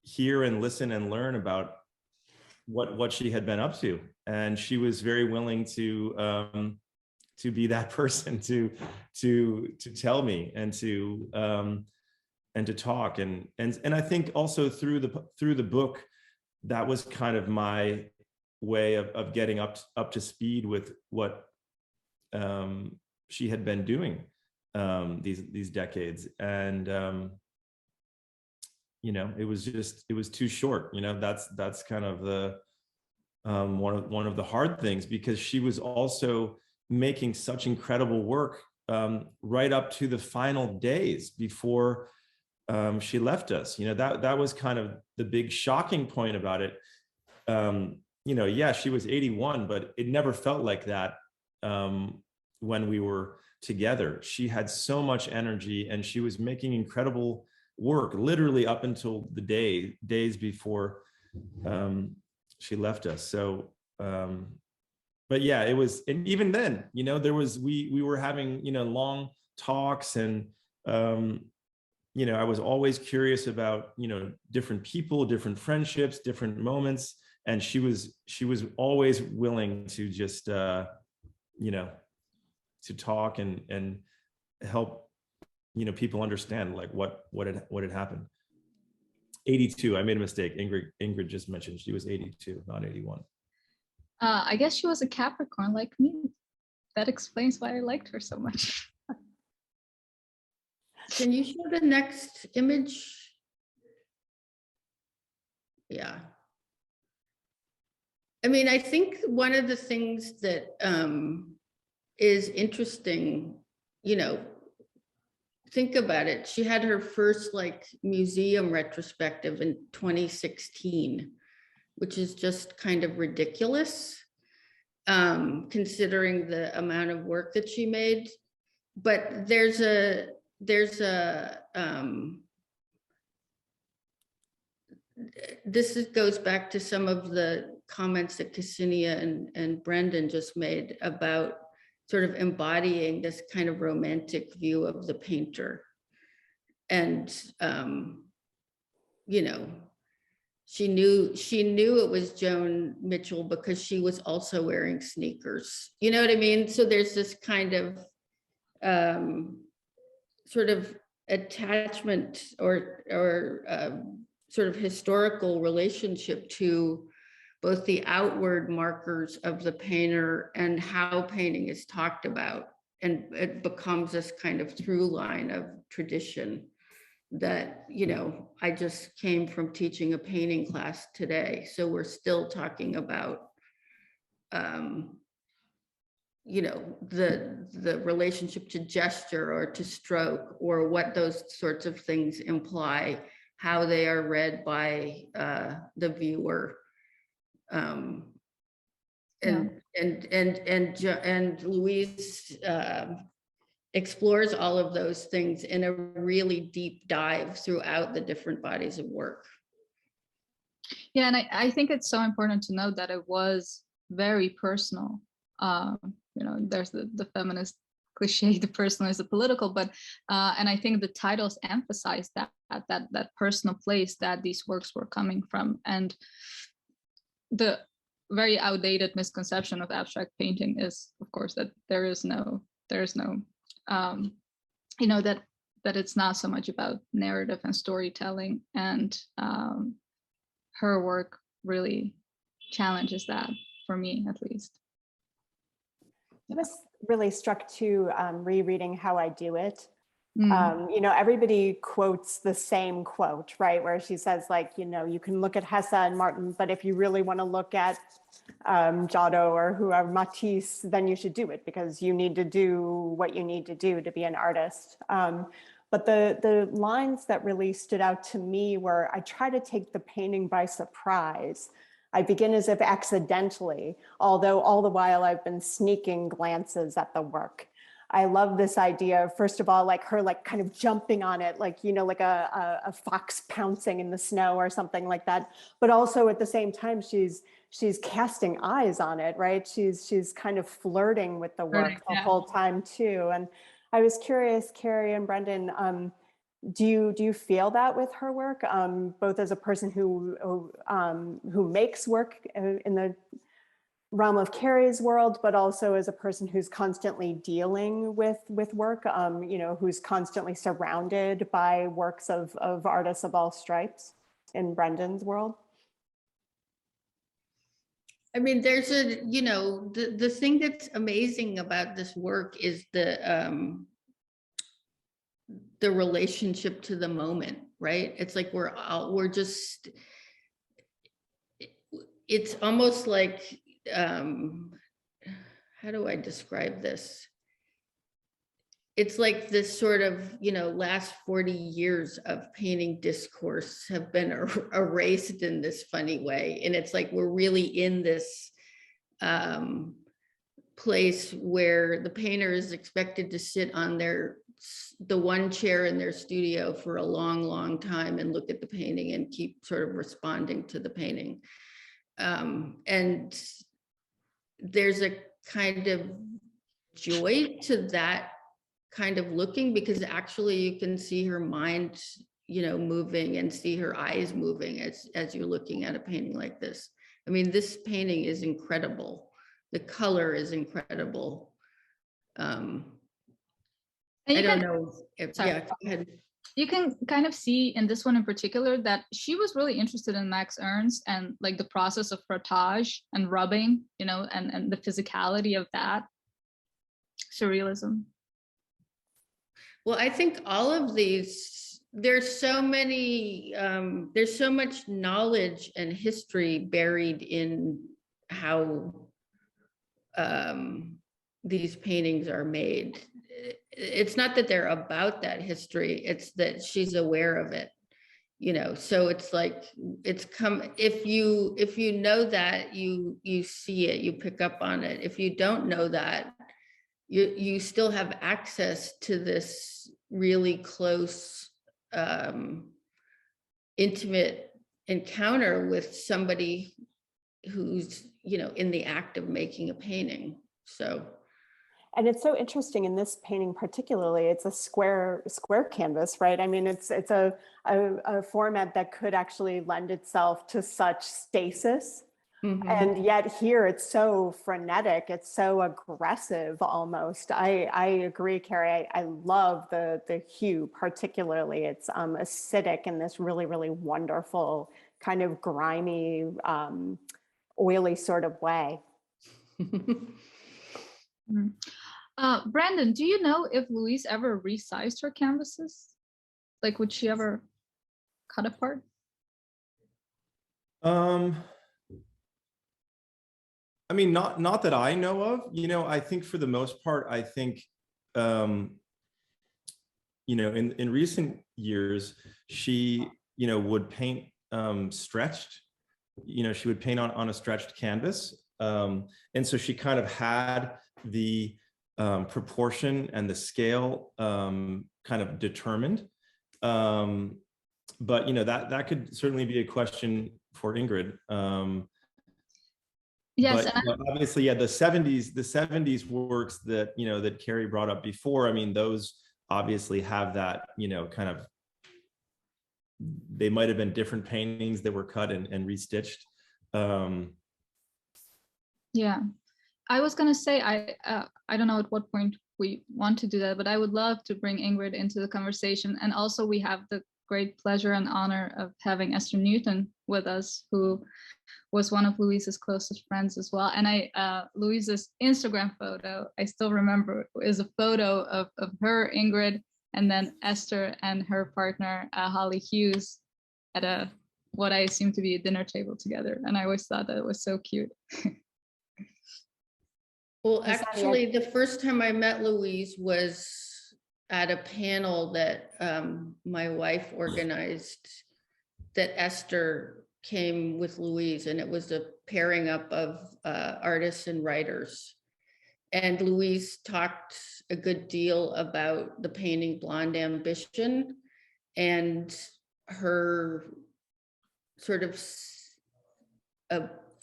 hear and listen and learn about what she had been up to. And she was very willing to be that person to tell me and to talk. And I think also through the book, that was kind of my way of getting up to speed with what she had been doing these decades. And you know, it was too short. You know, that's kind of the one of the hard things, because she was also making such incredible work right up to the final days before she left us. You know, that was kind of the big shocking point about it. You know, yeah, she was 81, but it never felt like that when we were together. She had so much energy, and she was making incredible work literally up until the days before she left us. So but yeah, it was, and even then, you know, there was, we were having, you know, long talks, and you know, I was always curious about, you know, different people, different friendships, different moments, and she was always willing to just you know, to talk and help, you know, people understand like what had happened. 82, I made a mistake. Ingrid just mentioned she was 82, not 81. I guess she was a Capricorn like me. That explains why I liked her so much. Can you show the next image? Yeah. I mean, I think one of the things that is interesting, you know, think about it. She had her first like museum retrospective in 2016, which is just kind of ridiculous, considering the amount of work that she made. But this goes back to some of the comments that Ksenia and Brendan just made about sort of embodying this kind of romantic view of the painter. And, you know, she knew it was Joan Mitchell because she was also wearing sneakers. You know what I mean? So there's this kind of sort of attachment or sort of historical relationship to both the outward markers of the painter and how painting is talked about. And it becomes this kind of through line of tradition that, you know, I just came from teaching a painting class today. So we're still talking about, you know, the relationship to gesture or to stroke, or what those sorts of things imply, how they are read by the viewer. And Louise explores all of those things in a really deep dive throughout the different bodies of work. Yeah, and I think it's so important to note that it was very personal. You know, there's the feminist cliche, the personal is the political, but and I think the titles emphasize that personal place that these works were coming from. And the very outdated misconception of abstract painting is, of course, that there is no you know, that it's not so much about narrative and storytelling, and her work really challenges that, for me at least. I was really struck too, rereading How I Do It. You know, everybody quotes the same quote, right? Where she says, like, you know, you can look at Hesse and Martin, but if you really want to look at Giotto or whoever, Matisse, then you should do it, because you need to do what you need to do to be an artist. But the lines that really stood out to me were, I try to take the painting by surprise. I begin as if accidentally, although all the while I've been sneaking glances at the work. I love this idea of, first of all, like her like kind of jumping on it, like, you know, like a fox pouncing in the snow or something like that. But also at the same time, she's casting eyes on it, right? She's kind of flirting with the work the whole time too. And I was curious, Carrie and Brendan, do you feel that with her work, both as a person who makes work in the realm of Carrie's world, but also as a person who's constantly dealing with work, you know, who's constantly surrounded by works of artists of all stripes in Brendan's world? I mean, there's a, you know, the thing that's amazing about this work is the relationship to the moment, right? It's like we're just, it's almost like, how do I describe this? It's like this sort of, you know, last 40 years of painting discourse have been erased in this funny way. And it's like, we're really in this place where the painter is expected to sit on the one chair in their studio for a long, long time and look at the painting and keep sort of responding to the painting. And there's a kind of joy to that kind of looking, because actually you can see her mind, you know, moving, and see her eyes moving as you're looking at a painting like this. I mean, this painting is incredible. The color is incredible. I don't know if, yeah, go ahead. You can kind of see in this one in particular that she was really interested in Max Ernst and like the process of frottage and rubbing, you know, and the physicality of that surrealism. Well, I think all of these, there's so many, there's so much knowledge and history buried in how these paintings are made. It's not that they're about that history, it's that she's aware of it, you know. So it's like, it's come, if you know that, you see it, you pick up on it. If you don't know that, you still have access to this really close, intimate encounter with somebody who's, you know, in the act of making a painting. So, And it's so interesting in this painting particularly, it's a square canvas, right? I mean, it's a format that could actually lend itself to such stasis. Mhm. And yet here it's so frenetic, it's so aggressive almost. I agree, Carrie. I love the hue particularly. It's acidic in this really, really wonderful kind of grimy, oily sort of way. Brendan, do you know if Louise ever resized her canvases? Like, would she ever cut apart? I mean, not that I know of. I think for the most part, I think, in recent years, she, would paint stretched. She would paint on a stretched canvas, and so she kind of had the proportion and the scale kind of determined. But that could certainly be a question for Ingrid. Yes, but obviously, yeah, the 70s works that that Carrie brought up before. I mean, those obviously have that kind of, they might have been different paintings that were cut and restitched. Yeah, I was gonna say I don't know at what point we want to do that, but I would love to bring Ingrid into the conversation. And also we have the great pleasure and honor of having Esther Newton with us, who was one of Louise's closest friends as well. And Louise's Instagram photo, I still remember, is a photo of her, Ingrid, and then Esther and her partner, Holly Hughes, at what I assume to be a dinner table together. And I always thought that it was so cute. Well, actually, the first time I met Louise was at a panel that my wife organized, that Esther came with Louise, and it was a pairing up of artists and writers. And Louise talked a good deal about the painting Blonde Ambition and her sort of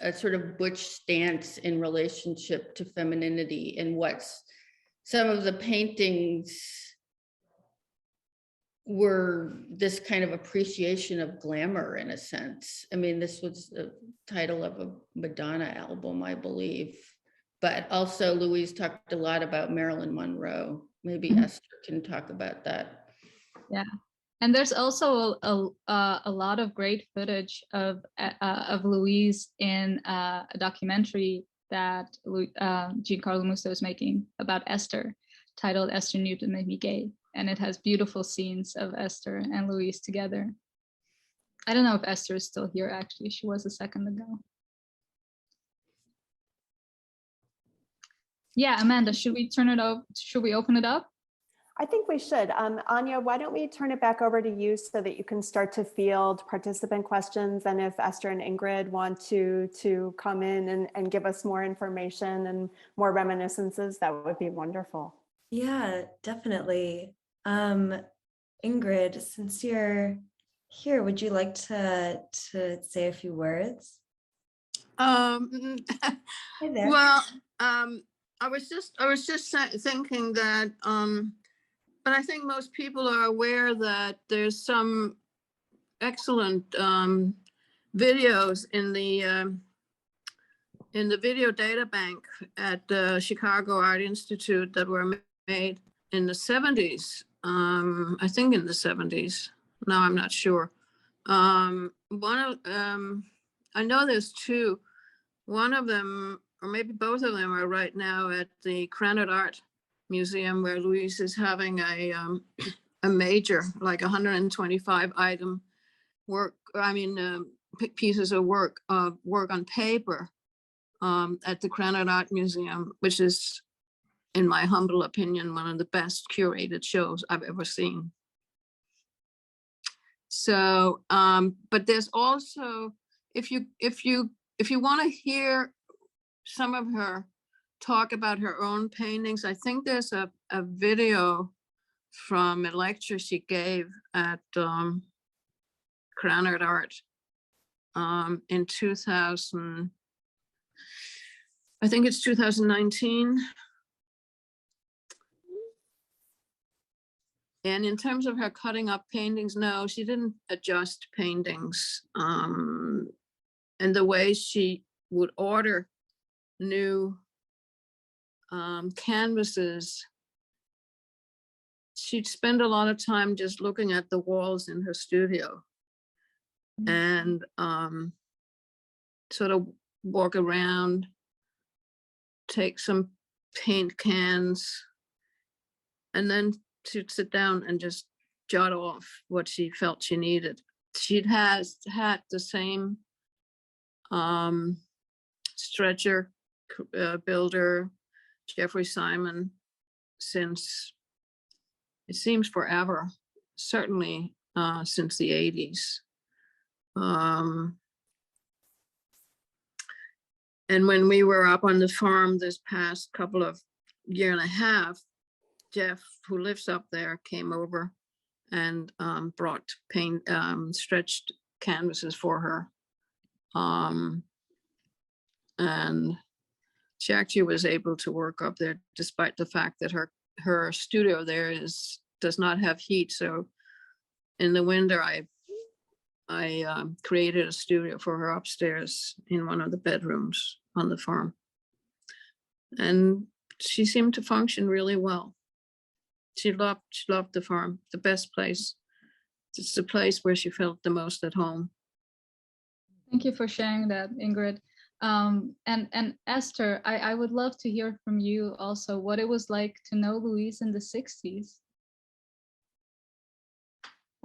a sort of butch stance in relationship to femininity, and what's some of the paintings were this kind of appreciation of glamour in a sense. I mean, this was the title of a Madonna album, I believe. But also Louise talked a lot about Marilyn Monroe. Maybe Esther can talk about that. Yeah. And there's also a lot of great footage of Louise in a documentary that Giancarlo Musso is making about Esther, titled Esther Newton Made Me Gay. And it has beautiful scenes of Esther and Louise together. I don't know if Esther is still here, actually. She was a second ago. Yeah, Amanda, should we turn it over? Should we open it up? I think we should. Anya, why don't we turn it back over to you so that you can start to field participant questions, and if Esther and Ingrid want to come in and give us more information and more reminiscences, that would be wonderful. Yeah, definitely. Ingrid, since you're here, would you like to say a few words? Hey there. Well, I was just thinking that, but I think most people are aware that there's some excellent videos in the video data bank at the Chicago Art Institute that were made in the 70s. I think in the 70s. No, I'm not sure. I know there's two. One of them, or maybe both of them, are right now at the Granite Art Museum, where Louise is having a major, like 125 item work. I mean, pieces of work on paper at the Granite Art Museum, which is, in my humble opinion, one of the best curated shows I've ever seen. So, but there's also, if you want to hear some of her talk about her own paintings, I think there's a video from a lecture she gave at Granite Art in 2000, I think it's 2019. And in terms of her cutting up paintings, no, she didn't adjust paintings. And the way she would order new canvases, she'd spend a lot of time just looking at the walls in her studio and sort of walk around, take some paint cans, and then she'd sit down and just jot off what she felt she needed. She'd had the same stretcher builder, Jeffrey Simon, since it seems forever, certainly since the 80s. And when we were up on the farm this past couple of year and a half, Jeff, who lives up there, came over and brought paint stretched canvases for her. And she actually was able to work up there despite the fact that her studio there does not have heat. So in the winter, I created a studio for her upstairs in one of the bedrooms on the farm. And she seemed to function really well. She loved the farm, the best place. It's the place where she felt the most at home. Thank you for sharing that, Ingrid. And Esther, I would love to hear from you also what it was like to know Louise in the 60s.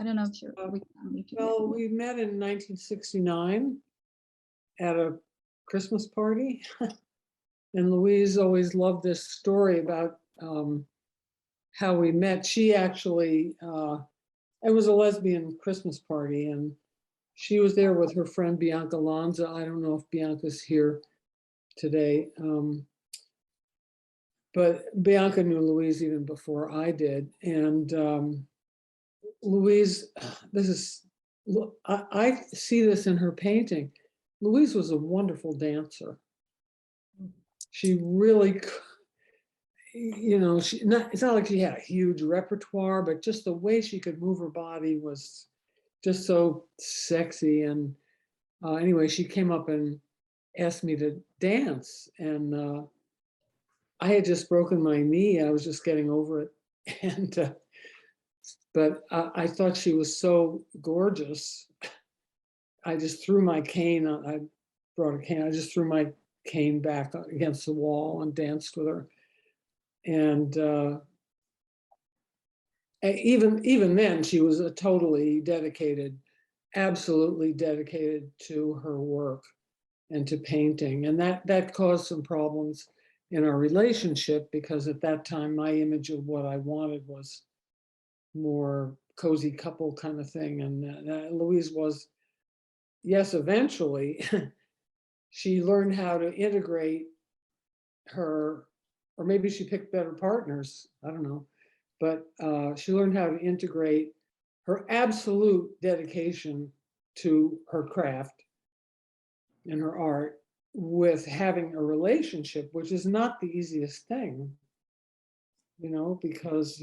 I don't know if you're. Well, we met in 1969 at a Christmas party. And Louise always loved this story about how we met. She actually, it was a lesbian Christmas party, and she was there with her friend Bianca Lanza. I don't know if Bianca's here today, but Bianca knew Louise even before I did. And Louise, I see this in her painting. Louise was a wonderful dancer. She really, you know, it's not like she had a huge repertoire, but just the way she could move her body was just so sexy. And anyway, she came up and asked me to dance. And I had just broken my knee. I was just getting over it. And but I thought she was so gorgeous. I just threw my cane. I brought a cane. I just threw my cane back against the wall and danced with her. And even then, she was a totally dedicated, absolutely dedicated to her work and to painting. And that caused some problems in our relationship, because at that time, my image of what I wanted was more cozy couple kind of thing. And Louise was, yes, eventually, she learned how to integrate her, or maybe she picked better partners, I don't know, but she learned how to integrate her absolute dedication to her craft and her art with having a relationship, which is not the easiest thing, you know, because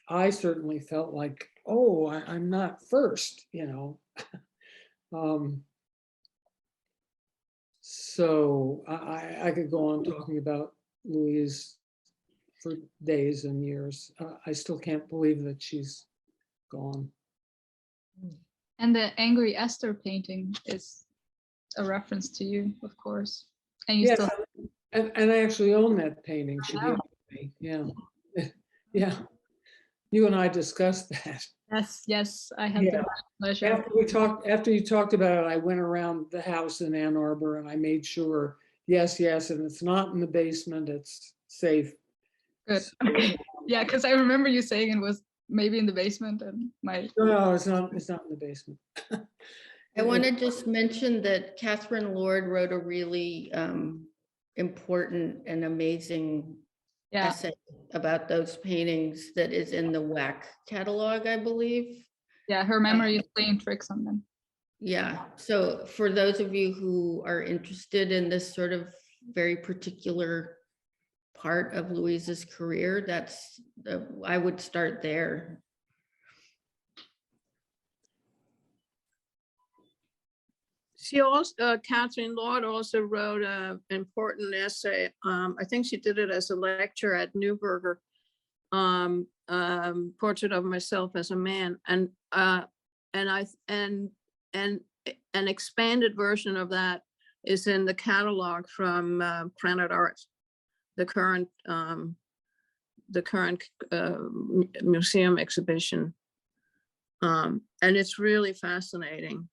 I certainly felt like, oh, I'm not first, you know. So I could go on talking about Louise for days and years. I still can't believe that she's gone. And the Angry Esther painting is a reference to you, of course. And you Yes, still. and I actually own that painting. She gave it to me. Yeah, yeah. You and I discussed that. Yes, I had the pleasure. After you talked about it, I went around the house in Ann Arbor and I made sure, yes, and it's not in the basement, it's safe. Good. Okay. Yeah, because I remember you saying it was maybe in the basement, and No, it's not in the basement. I want to just mention that Catherine Lord wrote a really important and amazing essay about those paintings that is in the WAC catalog, I believe. Yeah, her memory is playing tricks on them. Yeah, so for those of you who are interested in this sort of very particular part of Louise's career. I would start there. She also, Catherine Lord also wrote an important essay. I think she did it as a lecture at Neuberger, Portrait of Myself as a Man, and an expanded version of that is in the catalog from Granite Art, the current museum exhibition, and it's really fascinating.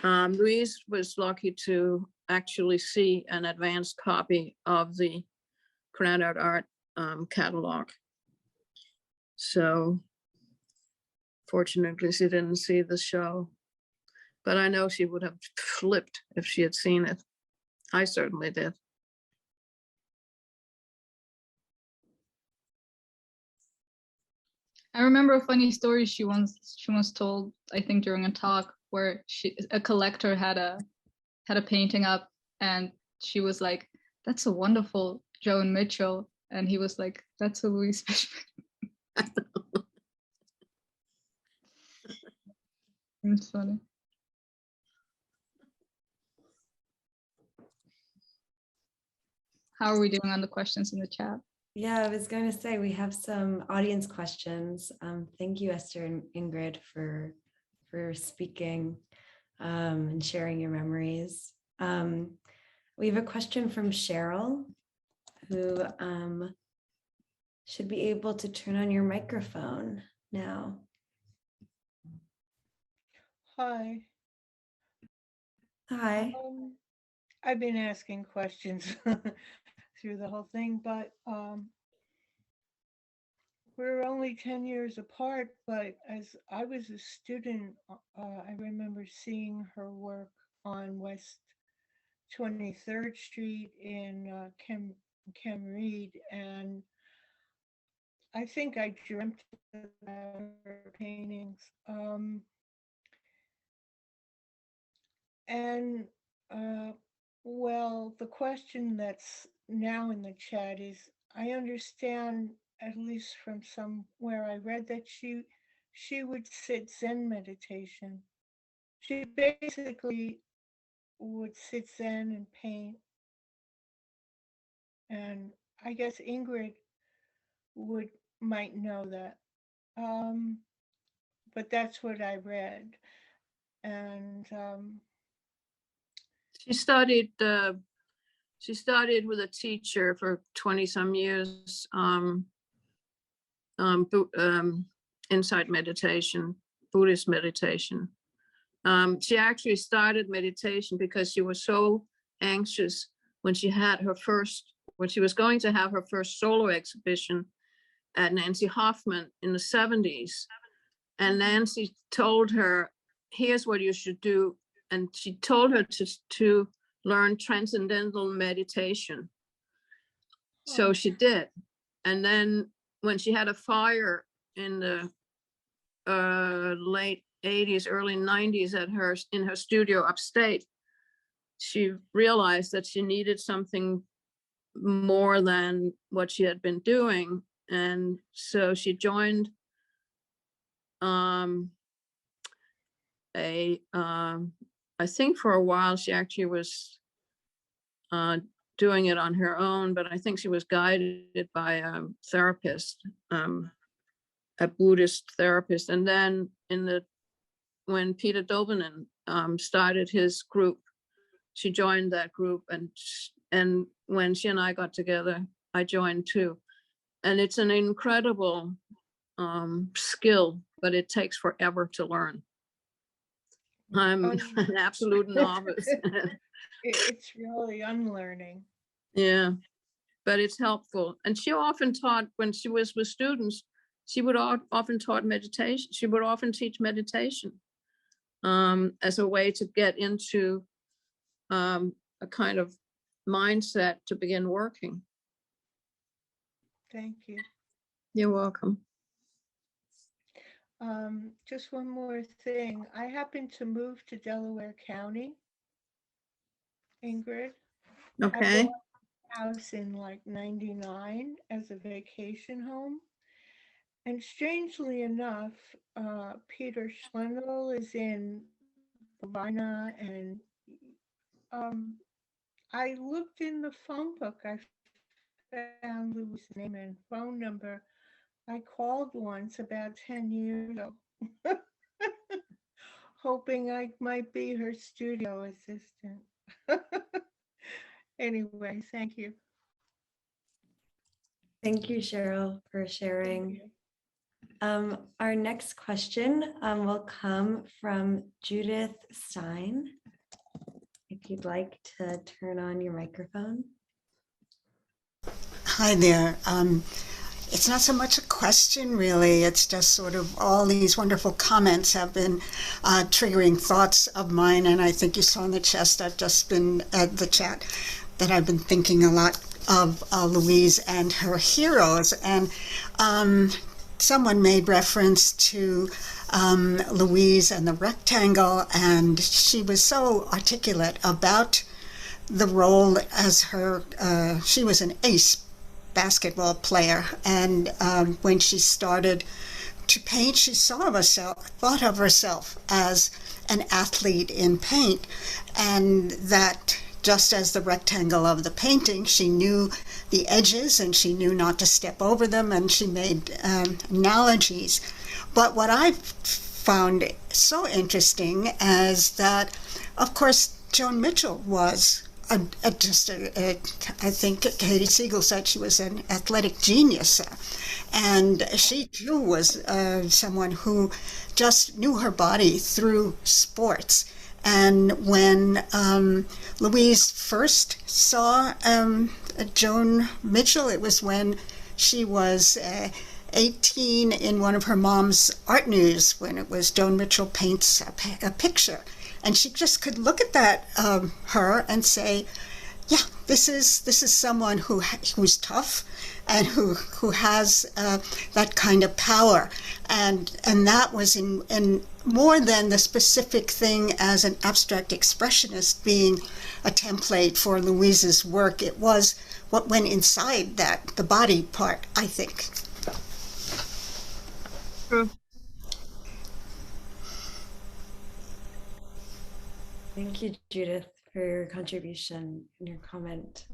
Louise was lucky to actually see an advanced copy of the Granite Art catalog. So fortunately, she didn't see the show, but I know she would have flipped if she had seen it. I certainly did. I remember a funny story she once told, I think during a talk, where a collector had a painting up, and she was like, "That's a wonderful Joan Mitchell," and he was like, "That's a Louise Fishman." It's funny. How are we doing on the questions in the chat? Yeah, I was going to say we have some audience questions. Thank you, Esther and Ingrid, for speaking and sharing your memories. We have a question from Cheryl, who should be able to turn on your microphone now. Hi. Hi. I've been asking questions through the whole thing, but we're only 10 years apart, but as I was a student, I remember seeing her work on West 23rd Street in Cam-Reed, and I think I dreamt about her paintings. Well, the question that's now in the chat is, I understand, at least from somewhere I read, that she would sit Zen meditation. She basically would sit Zen and paint. And I guess Ingrid might know that. But that's what I read. And She studied with a teacher for 20 some years, insight meditation, Buddhist meditation. She actually started meditation because she was so anxious when she was going to have her first solo exhibition at Nancy Hoffman in the 70s. And Nancy told her, "Here's what you should do." And she told her to learn transcendental meditation. So she did. And then when she had a fire in the late 80s, early 90s in her studio upstate, she realized that she needed something more than what she had been doing. And so she joined I think for a while she actually was doing it on her own, but I think she was guided by a therapist, a Buddhist therapist. And then when Peter Dobinen started his group, she joined that group, and when she and I got together, I joined too. And it's an incredible skill, but it takes forever to learn. I'm an absolute novice. It's really unlearning. Yeah, but it's helpful. And she often taught, when she was with students, she would often taught meditation. She would often teach meditation as a way to get into a kind of mindset to begin working. Thank you. You're welcome. Just one more thing. I happened to move to Delaware County, Ingrid. Okay. house in like 99 as a vacation home. And strangely enough, Peter Schlendel is in Bovina, and I looked in the phone book. I found Louise's name and phone number. I called once about 10 years ago, hoping I might be her studio assistant. Anyway, thank you. Thank you, Cheryl, for Thank sharing. you. Our next question will come from Judith Stein. If you'd like to turn on your microphone. Hi there. It's not so much a question, really. It's just sort of all these wonderful comments have been triggering thoughts of mine. And I think you saw in the chat, I've just been at the chat, that I've been thinking a lot of Louise and her heroes. And someone made reference to Louise and the rectangle, and she was so articulate about the role as her, she was an ace basketball player, and when she started to paint, she thought of herself as an athlete in paint, and that just as the rectangle of the painting, she knew the edges and she knew not to step over them, and she made analogies. But what I found so interesting is that, of course, Joan Mitchell was I think Katy Seigel said she was an athletic genius, and she too was someone who just knew her body through sports. And when Louise first saw Joan Mitchell, it was when she was 18 in one of her mom's art news, when it was Joan Mitchell paints a picture. And she just could look at that, her, and say, yeah, this is someone who's tough and who has that kind of power. And that was in more than the specific thing as an abstract expressionist being a template for Louise's work. It was what went inside that, the body part, I think. True. Thank you, Judith, for your contribution and your comment.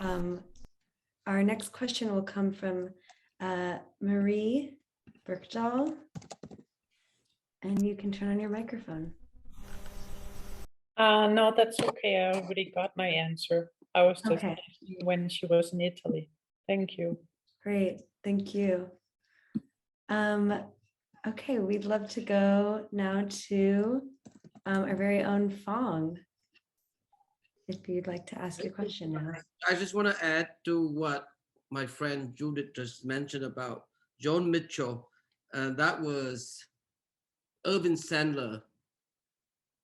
Our next question will come from Marie Berkdahl, and you can turn on your microphone. No, that's okay. I already got my answer. I was just Okay. asking when she was in Italy. Thank you. Great, thank you. Okay, we'd love to go now to our very own Phong. If you'd like to ask a question now. I just want to add to what my friend Judith just mentioned about Joan Mitchell. That was Irving Sandler.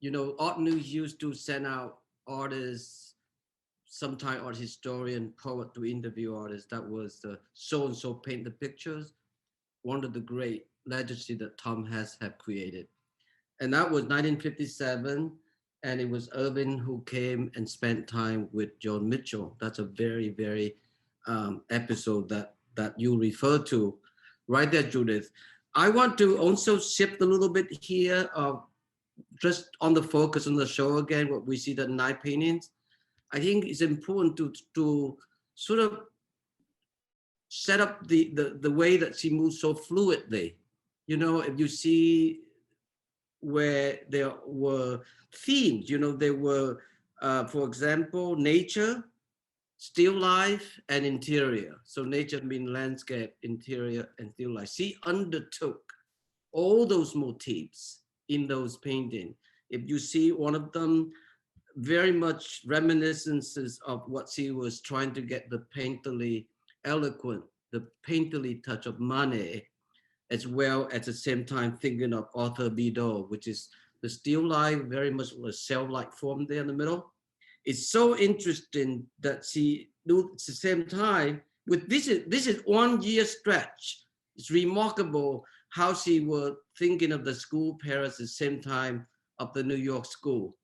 You know, Art News used to send out artists, sometimes art historian, poet to interview artists. That was the so-and-so paint the pictures, one of the great legacy that Tom Hess had created. And that was 1957. And it was Irving who came and spent time with Joan Mitchell. That's a very, very episode that you refer to right there, Judith. I want to also shift a little bit here, just on the focus on the show again, what we see the 9 paintings. I think it's important to sort of set up the way that she moves so fluidly. You know, if you see where there were themes, you know, there were, for example, nature, still life, and interior. So nature means landscape, interior, and still life. She undertook all those motifs in those paintings. If you see one of them, very much reminiscences of what she was trying to get the painterly eloquent, the painterly touch of Manet, as well at the same time thinking of Arthur Bidot, which is the still life, very much a cell-like form there in the middle. It's so interesting that she do at the same time with this is 1 year stretch. It's remarkable how she was thinking of the school Paris at the same time of the New York school.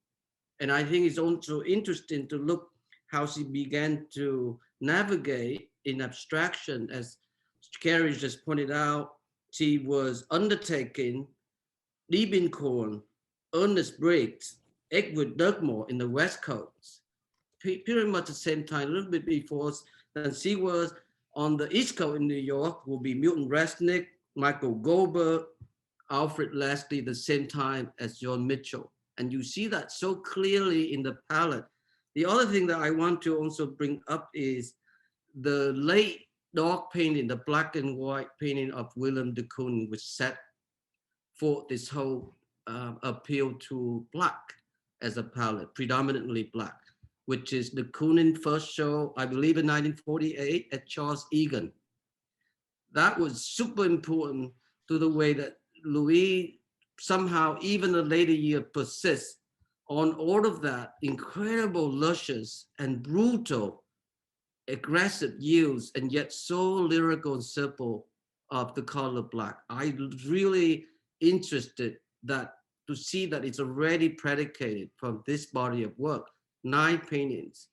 And I think it's also interesting to look how she began to navigate in abstraction. As Carrie just pointed out, she was undertaking Liebenkorn, Ernest Briggs, Edward Dugmore in the West Coast, pretty much the same time, a little bit before than she was. On the East Coast in New York will be Milton Resnick, Michael Goldberg, Alfred Leslie, the same time as John Mitchell. And you see that so clearly in the palette. The other thing that I want to also bring up is the late dog painting, the black and white painting of Willem de Kooning, which set forth this whole appeal to black as a palette, predominantly black, which is the Kooning first show, I believe in 1948 at Charles Egan. That was super important to the way that Louise somehow, even a later year, persists on all of that incredible, luscious and brutal, aggressive use, and yet so lyrical and simple of the color black. I really interested that to see that it's already predicated from this body of work, 9 paintings.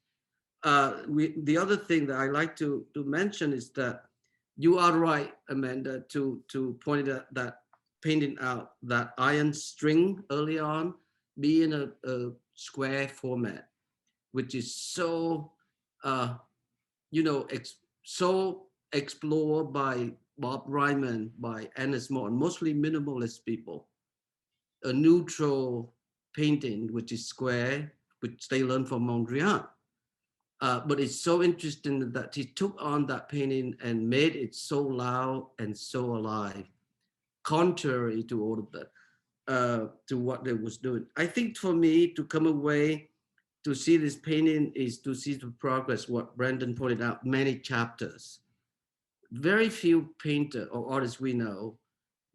The other thing that I like to mention is that you are right, Amanda, to point out that painting out that iron string early on being a square format, which is so, so explored by Bob Ryman, by Ernest Moore, mostly minimalist people. A neutral painting, which is square, which they learned from Mondrian. But it's so interesting that he took on that painting and made it so loud and so alive, contrary to all of that, to what they was doing. I think for me to come away to see this painting is to see the progress, what Brendan pointed out, many chapters. Very few painter or artists we know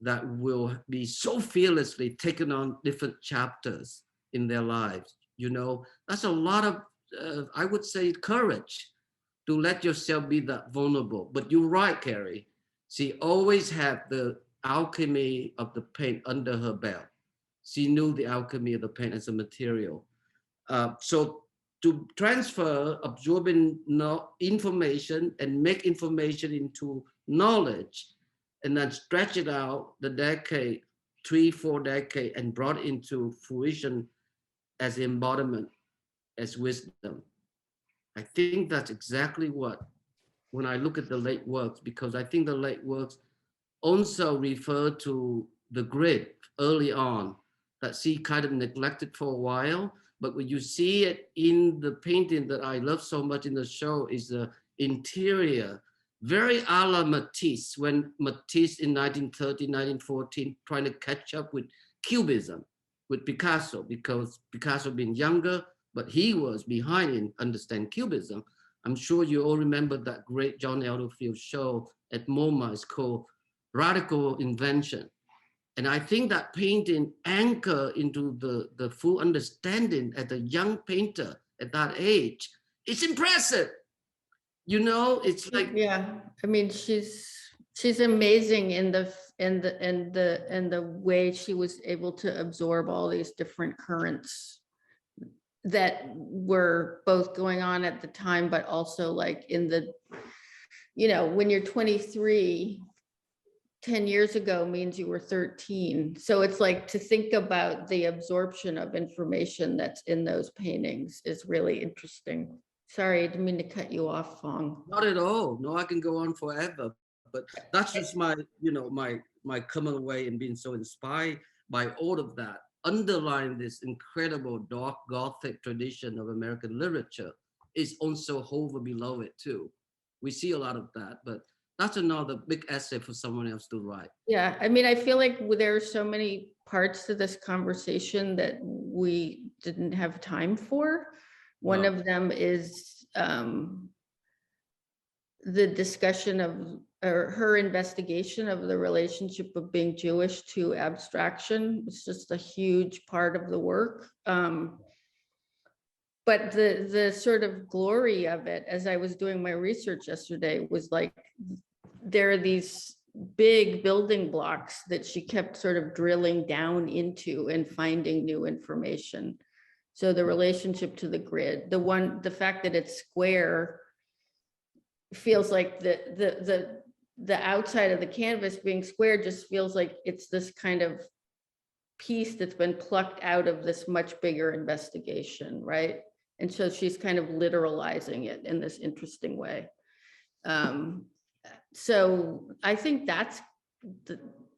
that will be so fearlessly taking on different chapters in their lives. You know, that's a lot of, I would say, courage to let yourself be that vulnerable. But you're right, Carrie. She always had the alchemy of the paint under her belt. She knew the alchemy of the paint as a material. So to transfer absorbing information and make information into knowledge, and then stretch it out the decade, 3-4 decades, and brought into fruition as embodiment, as wisdom. I think that's exactly what, when I look at the late works, because I think the late works also refer to the grid early on that she kind of neglected for a while. But when you see it in the painting that I love so much in the show is the interior, very a la Matisse, when Matisse in 1913, 1914, trying to catch up with Cubism, with Picasso, because Picasso being younger, but he was behind in understand Cubism. I'm sure you all remember that great John Elderfield show at MoMA. It's called Radical Invention. And I think that painting anchor into the full understanding as a young painter at that age. It's impressive. You know, it's like, yeah. I mean, she's amazing in the way she was able to absorb all these different currents that were both going on at the time, but also like in the, you know, when you're 23, 10 years ago means you were 13. So it's like to think about the absorption of information that's in those paintings is really interesting. Sorry, I didn't mean to cut you off, Phong. Not at all. No, I can go on forever. But that's just my, you know, my coming away and being so inspired by all of that, underlying this incredible dark Gothic tradition of American literature is also over below it too. We see a lot of that, but that's another big essay for someone else to write. Yeah, I mean, I feel like there are so many parts to this conversation that we didn't have time for. One of them is the discussion of, or her investigation of the relationship of being Jewish to abstraction. It's just a huge part of the work. But the sort of glory of it, as I was doing my research yesterday, was like, there are these big building blocks that she kept sort of drilling down into and finding new information. So the relationship to the grid, the fact that it's square feels like the outside of the canvas being square just feels like it's this kind of piece that's been plucked out of this much bigger investigation, right? And so she's kind of literalizing it in this interesting way. So I think that's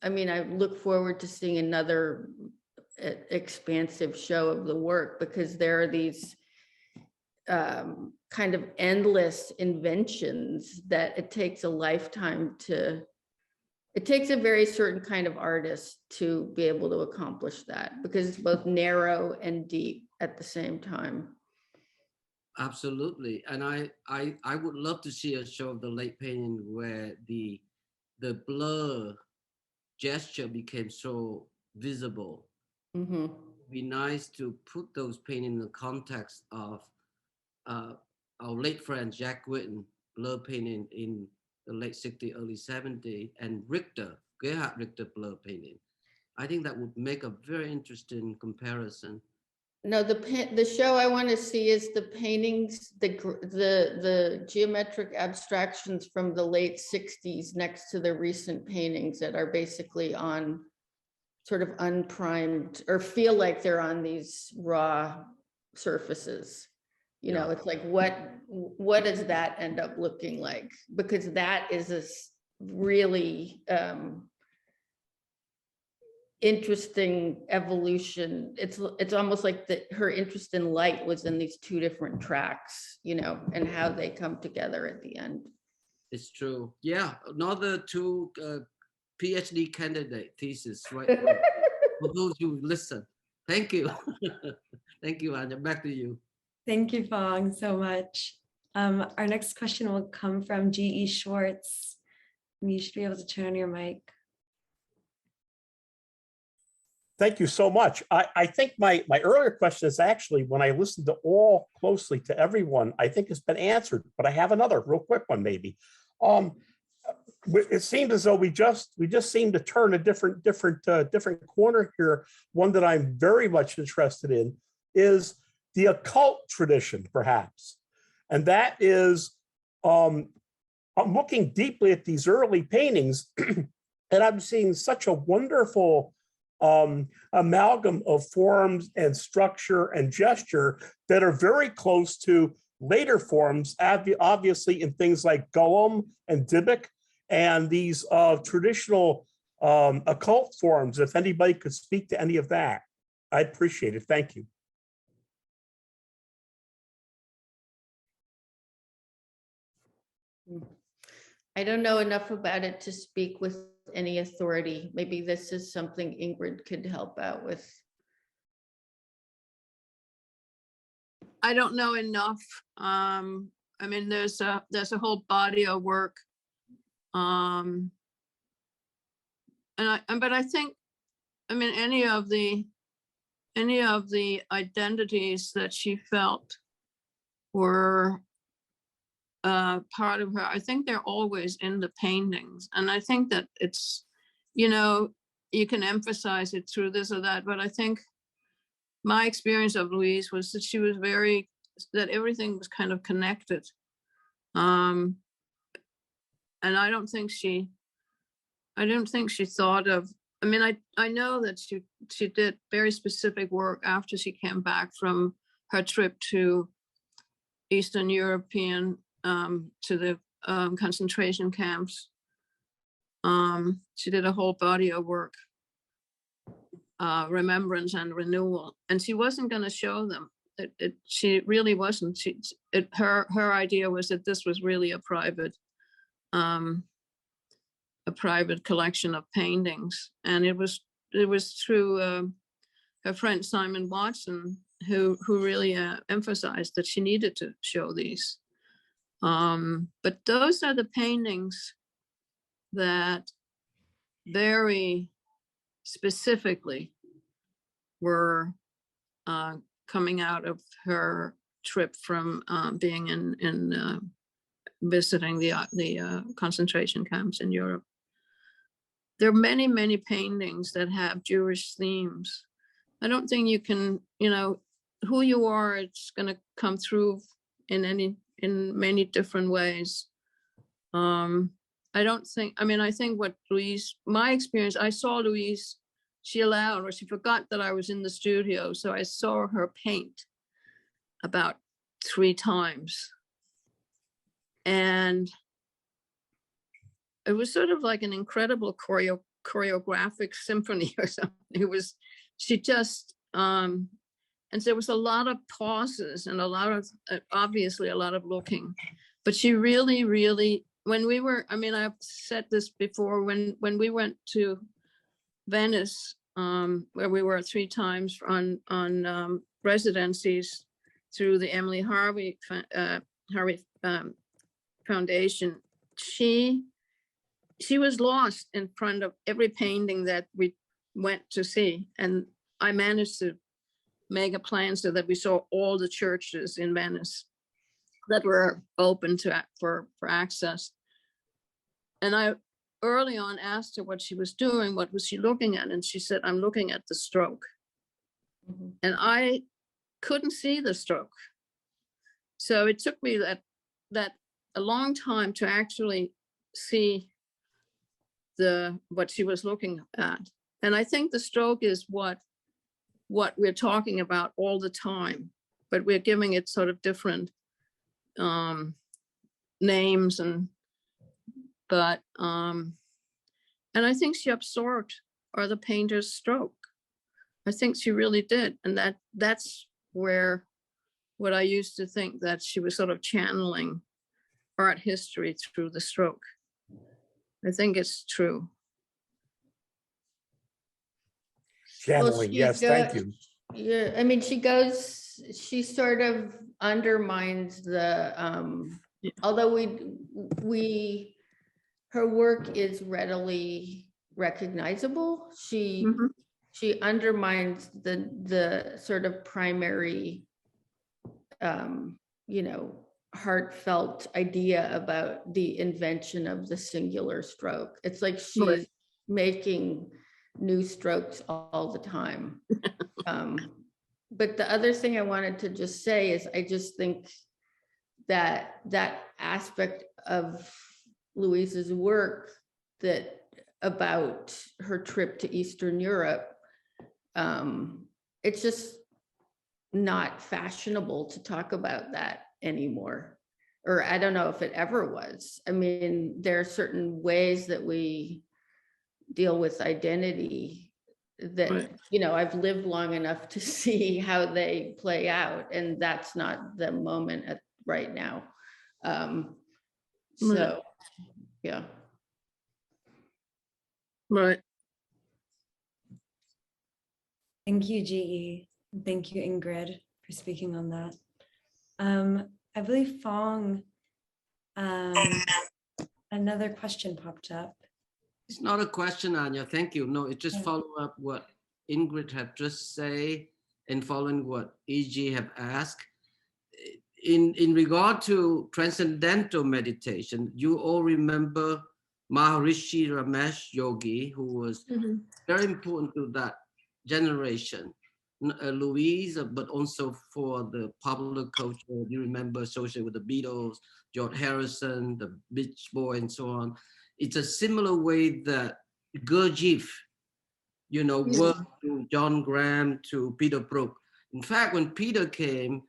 I look forward to seeing another expansive show of the work, because there are these kind of endless inventions that it takes a lifetime to, it takes a very certain kind of artist to be able to accomplish that, because it's both narrow and deep at the same time. Absolutely. And I would love to see a show of the late painting where the blur gesture became so visible. Mm-hmm. It'd be nice to put those paintings in the context of our late friend Jack Whitten blur painting in the late 60s, early 70s, and Gerhard Richter blur painting. I think that would make a very interesting comparison. No, the show I want to see is the paintings, the geometric abstractions from the late 60s next to the recent paintings that are basically on sort of unprimed, or feel like they're on these raw surfaces. You know, it's like, what does that end up looking like? Because that is a really interesting evolution. It's almost like her interest in light was in these two different tracks, you know, and how they come together at the end. It's true. Yeah, another two PhD candidate thesis, right? For those who listen. Thank you. Thank you, Anya. Back to you. Thank you, Phong, so much. Our next question will come from G.E. Schwartz. You should be able to turn on your mic. Thank you so much. I think my earlier question is actually, when I listened to all closely to everyone, I think it's been answered, but I have another real quick one maybe. It seemed as though we just seem to turn a different corner here. One that I'm very much interested in is the occult tradition, perhaps. And that is, I'm looking deeply at these early paintings and I'm seeing such a wonderful amalgam of forms and structure and gesture that are very close to later forms, obviously in things like Golem and Dybbuk and these traditional occult forms. If anybody could speak to any of that, I'd appreciate it. Thank you. I don't know enough about it to speak with any authority. Maybe this is something Ingrid could help out with. I don't know enough. I mean, there's a whole body of work. But I think, I mean, any of the identities that she felt were part of her, I think they're always in the paintings. And I think that it's, you know, you can emphasize it through this or that, but I think my experience of Louise was that she was that everything was kind of connected. And I don't think she thought of, I mean, I know that she did very specific work after she came back from her trip to Eastern European, to the concentration camps. She did a whole body of work, remembrance and renewal, and she wasn't going to show them. She really wasn't. Her idea was that this was really a private collection of paintings, and it was through her friend Simon Watson who really emphasized that she needed to show these. But those are the paintings that very specifically were coming out of her trip from being in visiting the concentration camps in Europe. There are many, many paintings that have Jewish themes. I don't think you can, you know, who you are, it's going to come through in many different ways. I don't think, I mean, I think what Louise, my experience, I saw Louise, she allowed, or she forgot that I was in the studio. So I saw her paint about 3 times. And it was sort of like an incredible choreographic symphony or something. It was, she just, and there was a lot of pauses and a lot of, obviously a lot of looking, but she really, really, when we were, I mean, I've said this before, when we went to Venice, where we were 3 times on residencies through the Emily Harvey Foundation, she was lost in front of every painting that we went to see. And I managed to make a plan so that we saw all the churches in Venice that were open for access. And I early on asked her what she was doing, what was she looking at? And she said, I'm looking at the stroke. Mm-hmm. And I couldn't see the stroke. So it took me that a long time to actually see what she was looking at. And I think the stroke is what we're talking about all the time, but we're giving it sort of different names and I think she absorbed other painters' stroke. I think she really did. And that's where what I used to think that she was sort of channeling art history through the stroke. I think it's true. Channeling, yes, thank you. Yeah, I mean, she sort of undermines the, although her work is readily recognizable, she undermines the sort of primary, heartfelt idea about the invention of the singular stroke. It's like she's making new strokes all the time. But the other thing I wanted to just say is I just think that aspect of Louise's work that about her trip to Eastern Europe, it's just not fashionable to talk about that anymore. Or I don't know if it ever was. I mean, there are certain ways that we deal with identity that, I've lived long enough to see how they play out, and that's not the moment right now. So, yeah. Right. Thank you, GE. Thank you, Ingrid, for speaking on that. I believe Phong, another question popped up. It's not a question, Anya. Thank you. No, it just follow up what Ingrid had just said and following what EG have asked. In regard to transcendental meditation, you all remember Maharishi Ramesh Yogi, who was very important to that generation. Louise, but also for the popular culture. You remember associated with the Beatles, George Harrison, the Beach Boy, and so on. It's a similar way that Gurdjieff, worked to John Graham, to Peter Brook. In fact, when Peter came,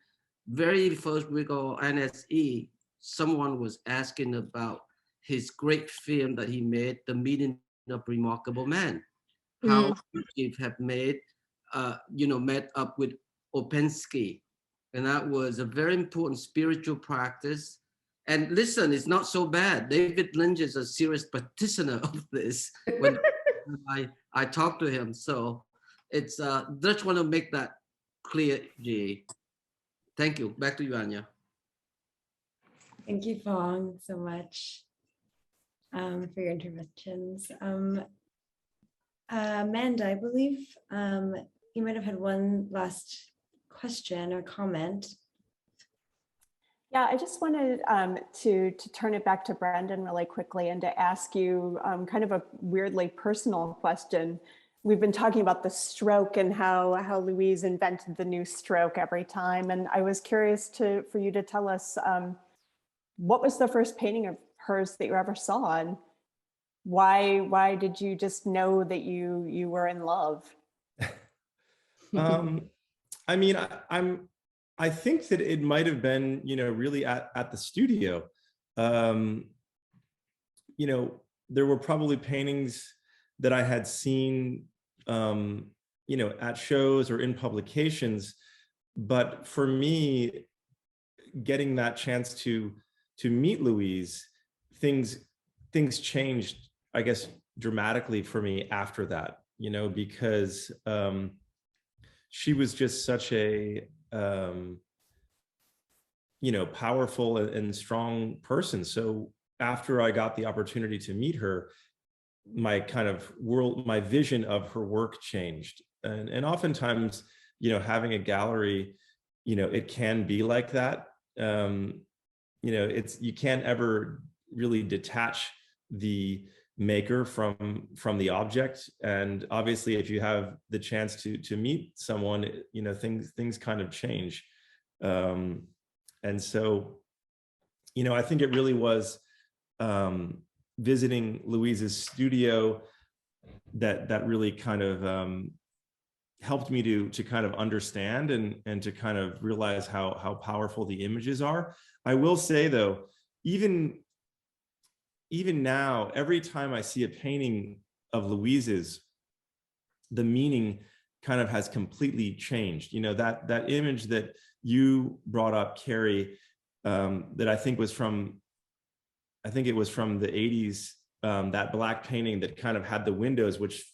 very first week of NSE, someone was asking about his great film that he made, The Meeting of Remarkable Man. How Gurdjieff had made, met up with Opensky. And that was a very important spiritual practice. And listen, it's not so bad. David Lynch is a serious practitioner of this when I talked to him. So it's, just want to make that clear, G. Thank you. Back to you, Anya. Thank you, Phong, so much for your interventions. Amanda, I believe you might have had one last question or comment. Yeah, I just wanted to turn it back to Brendan really quickly and to ask you kind of a weirdly personal question. we've been talking about the stroke and how Louise invented the new stroke every time. And I was curious for you to tell us, what was the first painting of hers that you ever saw, and why did you just know that you were in love? I mean, I think that it might have been, really at the studio. There were probably paintings that I had seen, at shows or in publications, but for me, getting that chance to meet Louise, things changed, I guess, dramatically for me after that, because she was just such a powerful and strong person. So after I got the opportunity to meet her, my my vision of her work changed. And oftentimes, having a gallery, it can be like that. You can't ever really detach the maker from the object. And obviously, if you have the chance to meet someone, things kind of change. And so, I think it really was visiting Louise's studio that really kind of helped me to kind of understand and to kind of realize how powerful the images are. I will say though, even now, every time I see a painting of Louise's, the meaning kind of has completely changed. That image that you brought up, Carrie, that I think it was from the 80s, that black painting that kind of had the windows, which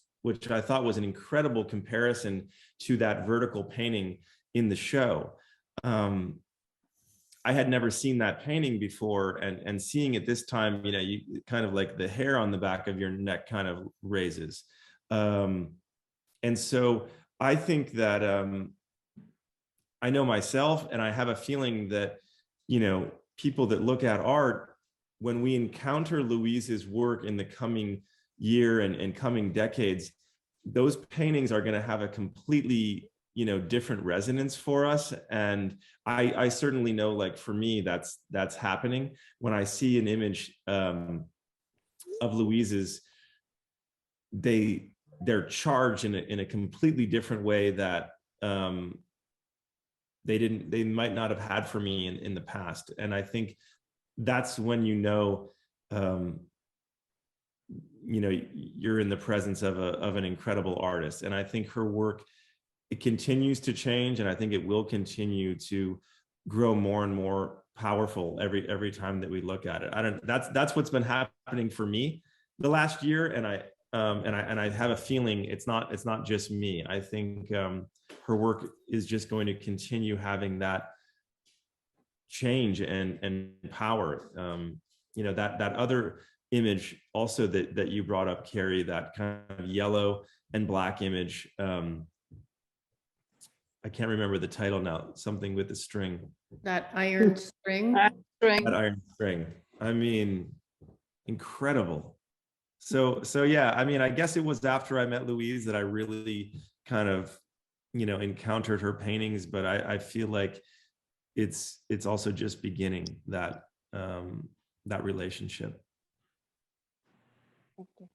I thought was an incredible comparison to that vertical painting in the show. I had never seen that painting before, and seeing it this time, you kind of like the hair on the back of your neck kind of raises. And so I think that I know myself, and I have a feeling that, people that look at art, when we encounter Louise's work in the coming year and coming decades, those paintings are going to have a completely different resonance for us. And I certainly know, like, for me, that's happening when I see an image of Louise's. They're charged in a completely different way that they might not have had for me in the past. And I think that's when you're in the presence of an incredible artist. And I think her work, it continues to change, and I think it will continue to grow more and more powerful every time that we look at it. That's what's been happening for me the last year, and I have a feeling it's not just me. I think her work is just going to continue having that change and power. That other image also that you brought up, Carrie, that kind of yellow and black image. I can't remember the title now. Something with the string. That iron string. That iron string. I mean, incredible. So yeah. I mean, I guess it was after I met Louise that I really kind of, encountered her paintings. But I feel like it's also just beginning that relationship. Thank you.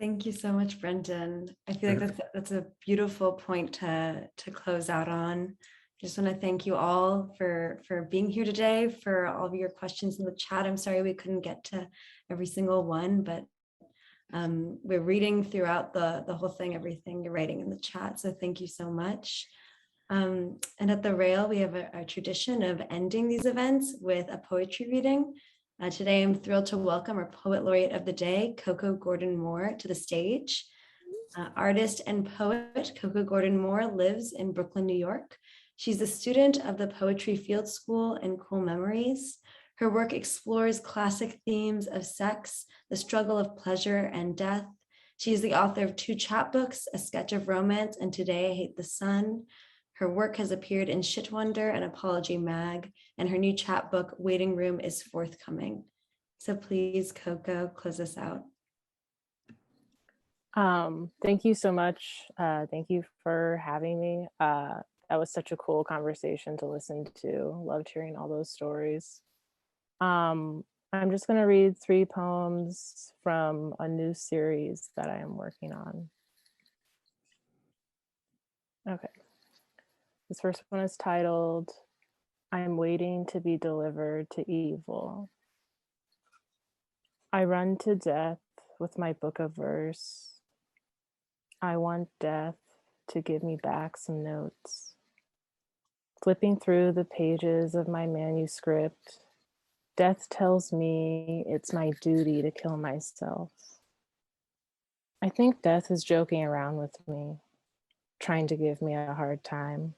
Thank you so much, Brendan. I feel like that's a beautiful point to close out on. Just want to thank you all for being here today, for all of your questions in the chat. I'm sorry we couldn't get to every single one, but we're reading throughout the whole thing, everything you're writing in the chat. So thank you so much. And at the Rail, we have a tradition of ending these events with a poetry reading. Today, I'm thrilled to welcome our Poet Laureate of the Day, Coco Gordon Moore, to the stage. Artist and poet Coco Gordon Moore lives in Brooklyn, New York. She's a student of the Poetry Field School and Cool Memories. Her work explores classic themes of sex, the struggle of pleasure and death. She is the author of 2 chapbooks, A Sketch of Romance and Today I Hate the Sun. Her work has appeared in Shitwonder and Apology Mag, and her new chapbook, Waiting Room, is forthcoming. So please, Coco, close us out. Thank you so much. Thank you for having me. That was such a cool conversation to listen to. Loved hearing all those stories. I'm just going to read 3 poems from a new series that I am working on. Okay. This first one is titled, I'm Waiting to Be Delivered to Evil. I run to death with my book of verse. I want death to give me back some notes. Flipping through the pages of my manuscript, death tells me it's my duty to kill myself. I think death is joking around with me, trying to give me a hard time.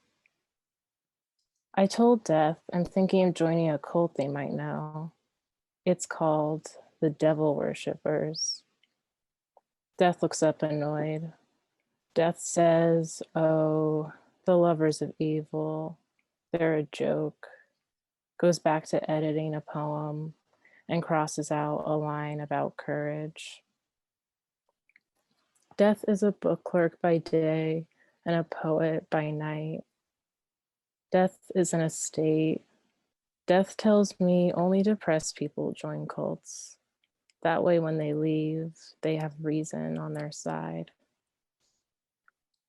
I told death I'm thinking of joining a cult they might know. It's called the Devil Worshippers. Death looks up annoyed. Death says, oh, the lovers of evil, they're a joke. Goes back to editing a poem and crosses out a line about courage. Death is a book clerk by day and a poet by night. Death is an estate. Death tells me only depressed people join cults. That way when they leave, they have reason on their side.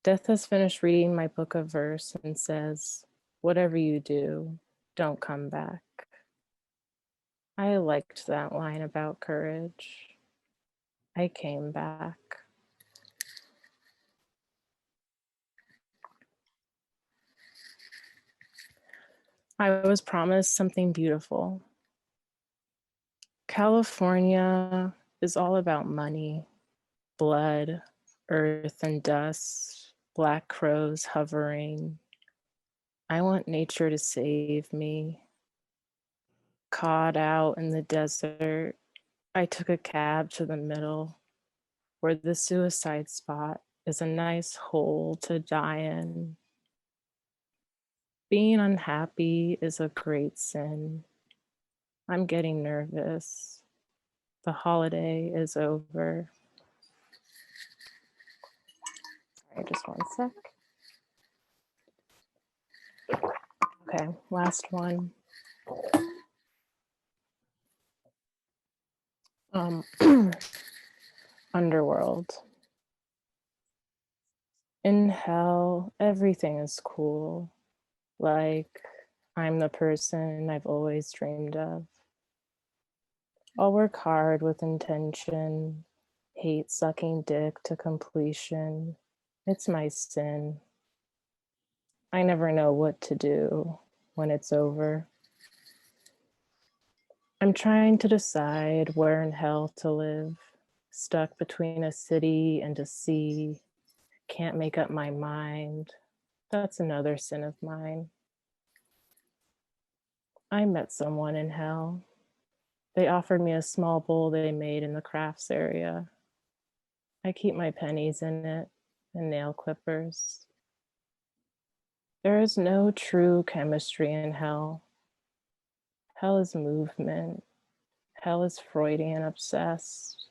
Death has finished reading my book of verse and says, whatever you do, don't come back. I liked that line about courage. I came back. I was promised something beautiful. California is all about money, blood, earth and dust, black crows hovering. I want nature to save me. Caught out in the desert, I took a cab to the middle, where the suicide spot is a nice hole to die in. Being unhappy is a great sin. I'm getting nervous. The holiday is over. Sorry, just one sec. Okay, last one. Underworld. In hell, everything is cool. Like, I'm the person I've always dreamed of. I'll work hard with intention, hate sucking dick to completion. It's my sin. I never know what to do when it's over. I'm trying to decide where in hell to live, stuck between a city and a sea. Can't make up my mind. That's another sin of mine. I met someone in hell. They offered me a small bowl they made in the crafts area. I keep my pennies in it and nail clippers. There is no true chemistry in hell. Hell is movement. Hell is Freudian obsessed.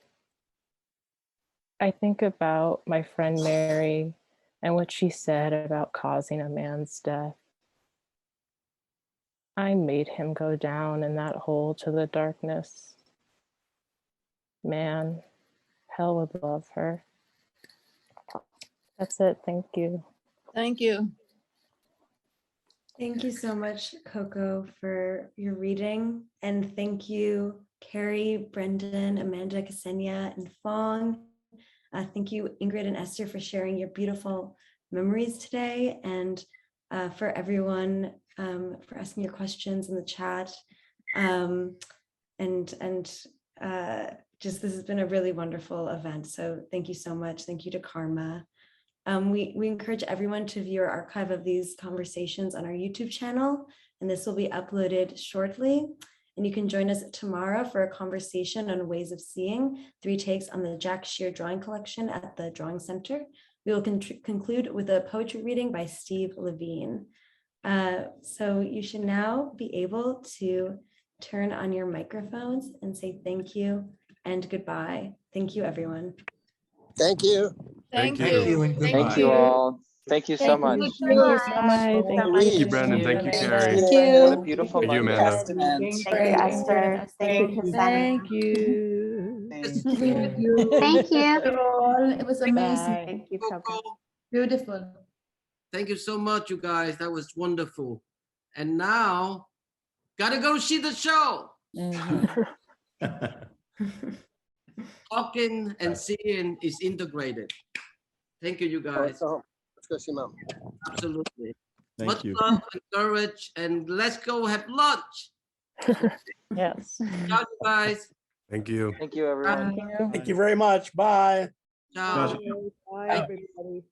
I think about my friend Mary and what she said about causing a man's death. I made him go down in that hole to the darkness. Man, hell would love her. That's it. Thank you. Thank you. Thank you so much, Coco, for your reading. And thank you, Carrie, Brendan, Amanda, Ksenia, and Phong. Thank you, Ingrid and Esther, for sharing your beautiful memories today, and for everyone for asking your questions in the chat. Just this has been a really wonderful event. So thank you so much. Thank you to Karma. We encourage everyone to view our archive of these conversations on our YouTube channel, and this will be uploaded shortly. And you can join us tomorrow for a conversation on ways of seeing, 3 takes on the Jack Shear drawing collection at the Drawing Center. We will conclude with a poetry reading by Steve Levine. So you should now be able to turn on your microphones and say thank you and goodbye. Thank you, everyone. Thank you. Thank Thank you. you and Thank goodbye. Thank you all. Thank you so much. Thank you so much. Thank you, Brendan. Thank you, Carrie. What a beautiful Thank you, Monday. Amanda. Thank you, Esther. Thank you, Cassidy. Thank you. Thank you. Thank you all. It was amazing. Thank you, Coco. Beautiful. Thank you so much, you guys. That was wonderful. And now, gotta go see the show. Talking and seeing is integrated. Thank you, you guys. Let's go see Mom. Absolutely. Thank Much you. love and courage, and let's go have lunch. Yes. Ciao, you guys. Thank you. Thank you, everyone. Thank you very much. Bye. Ciao. Bye, everybody.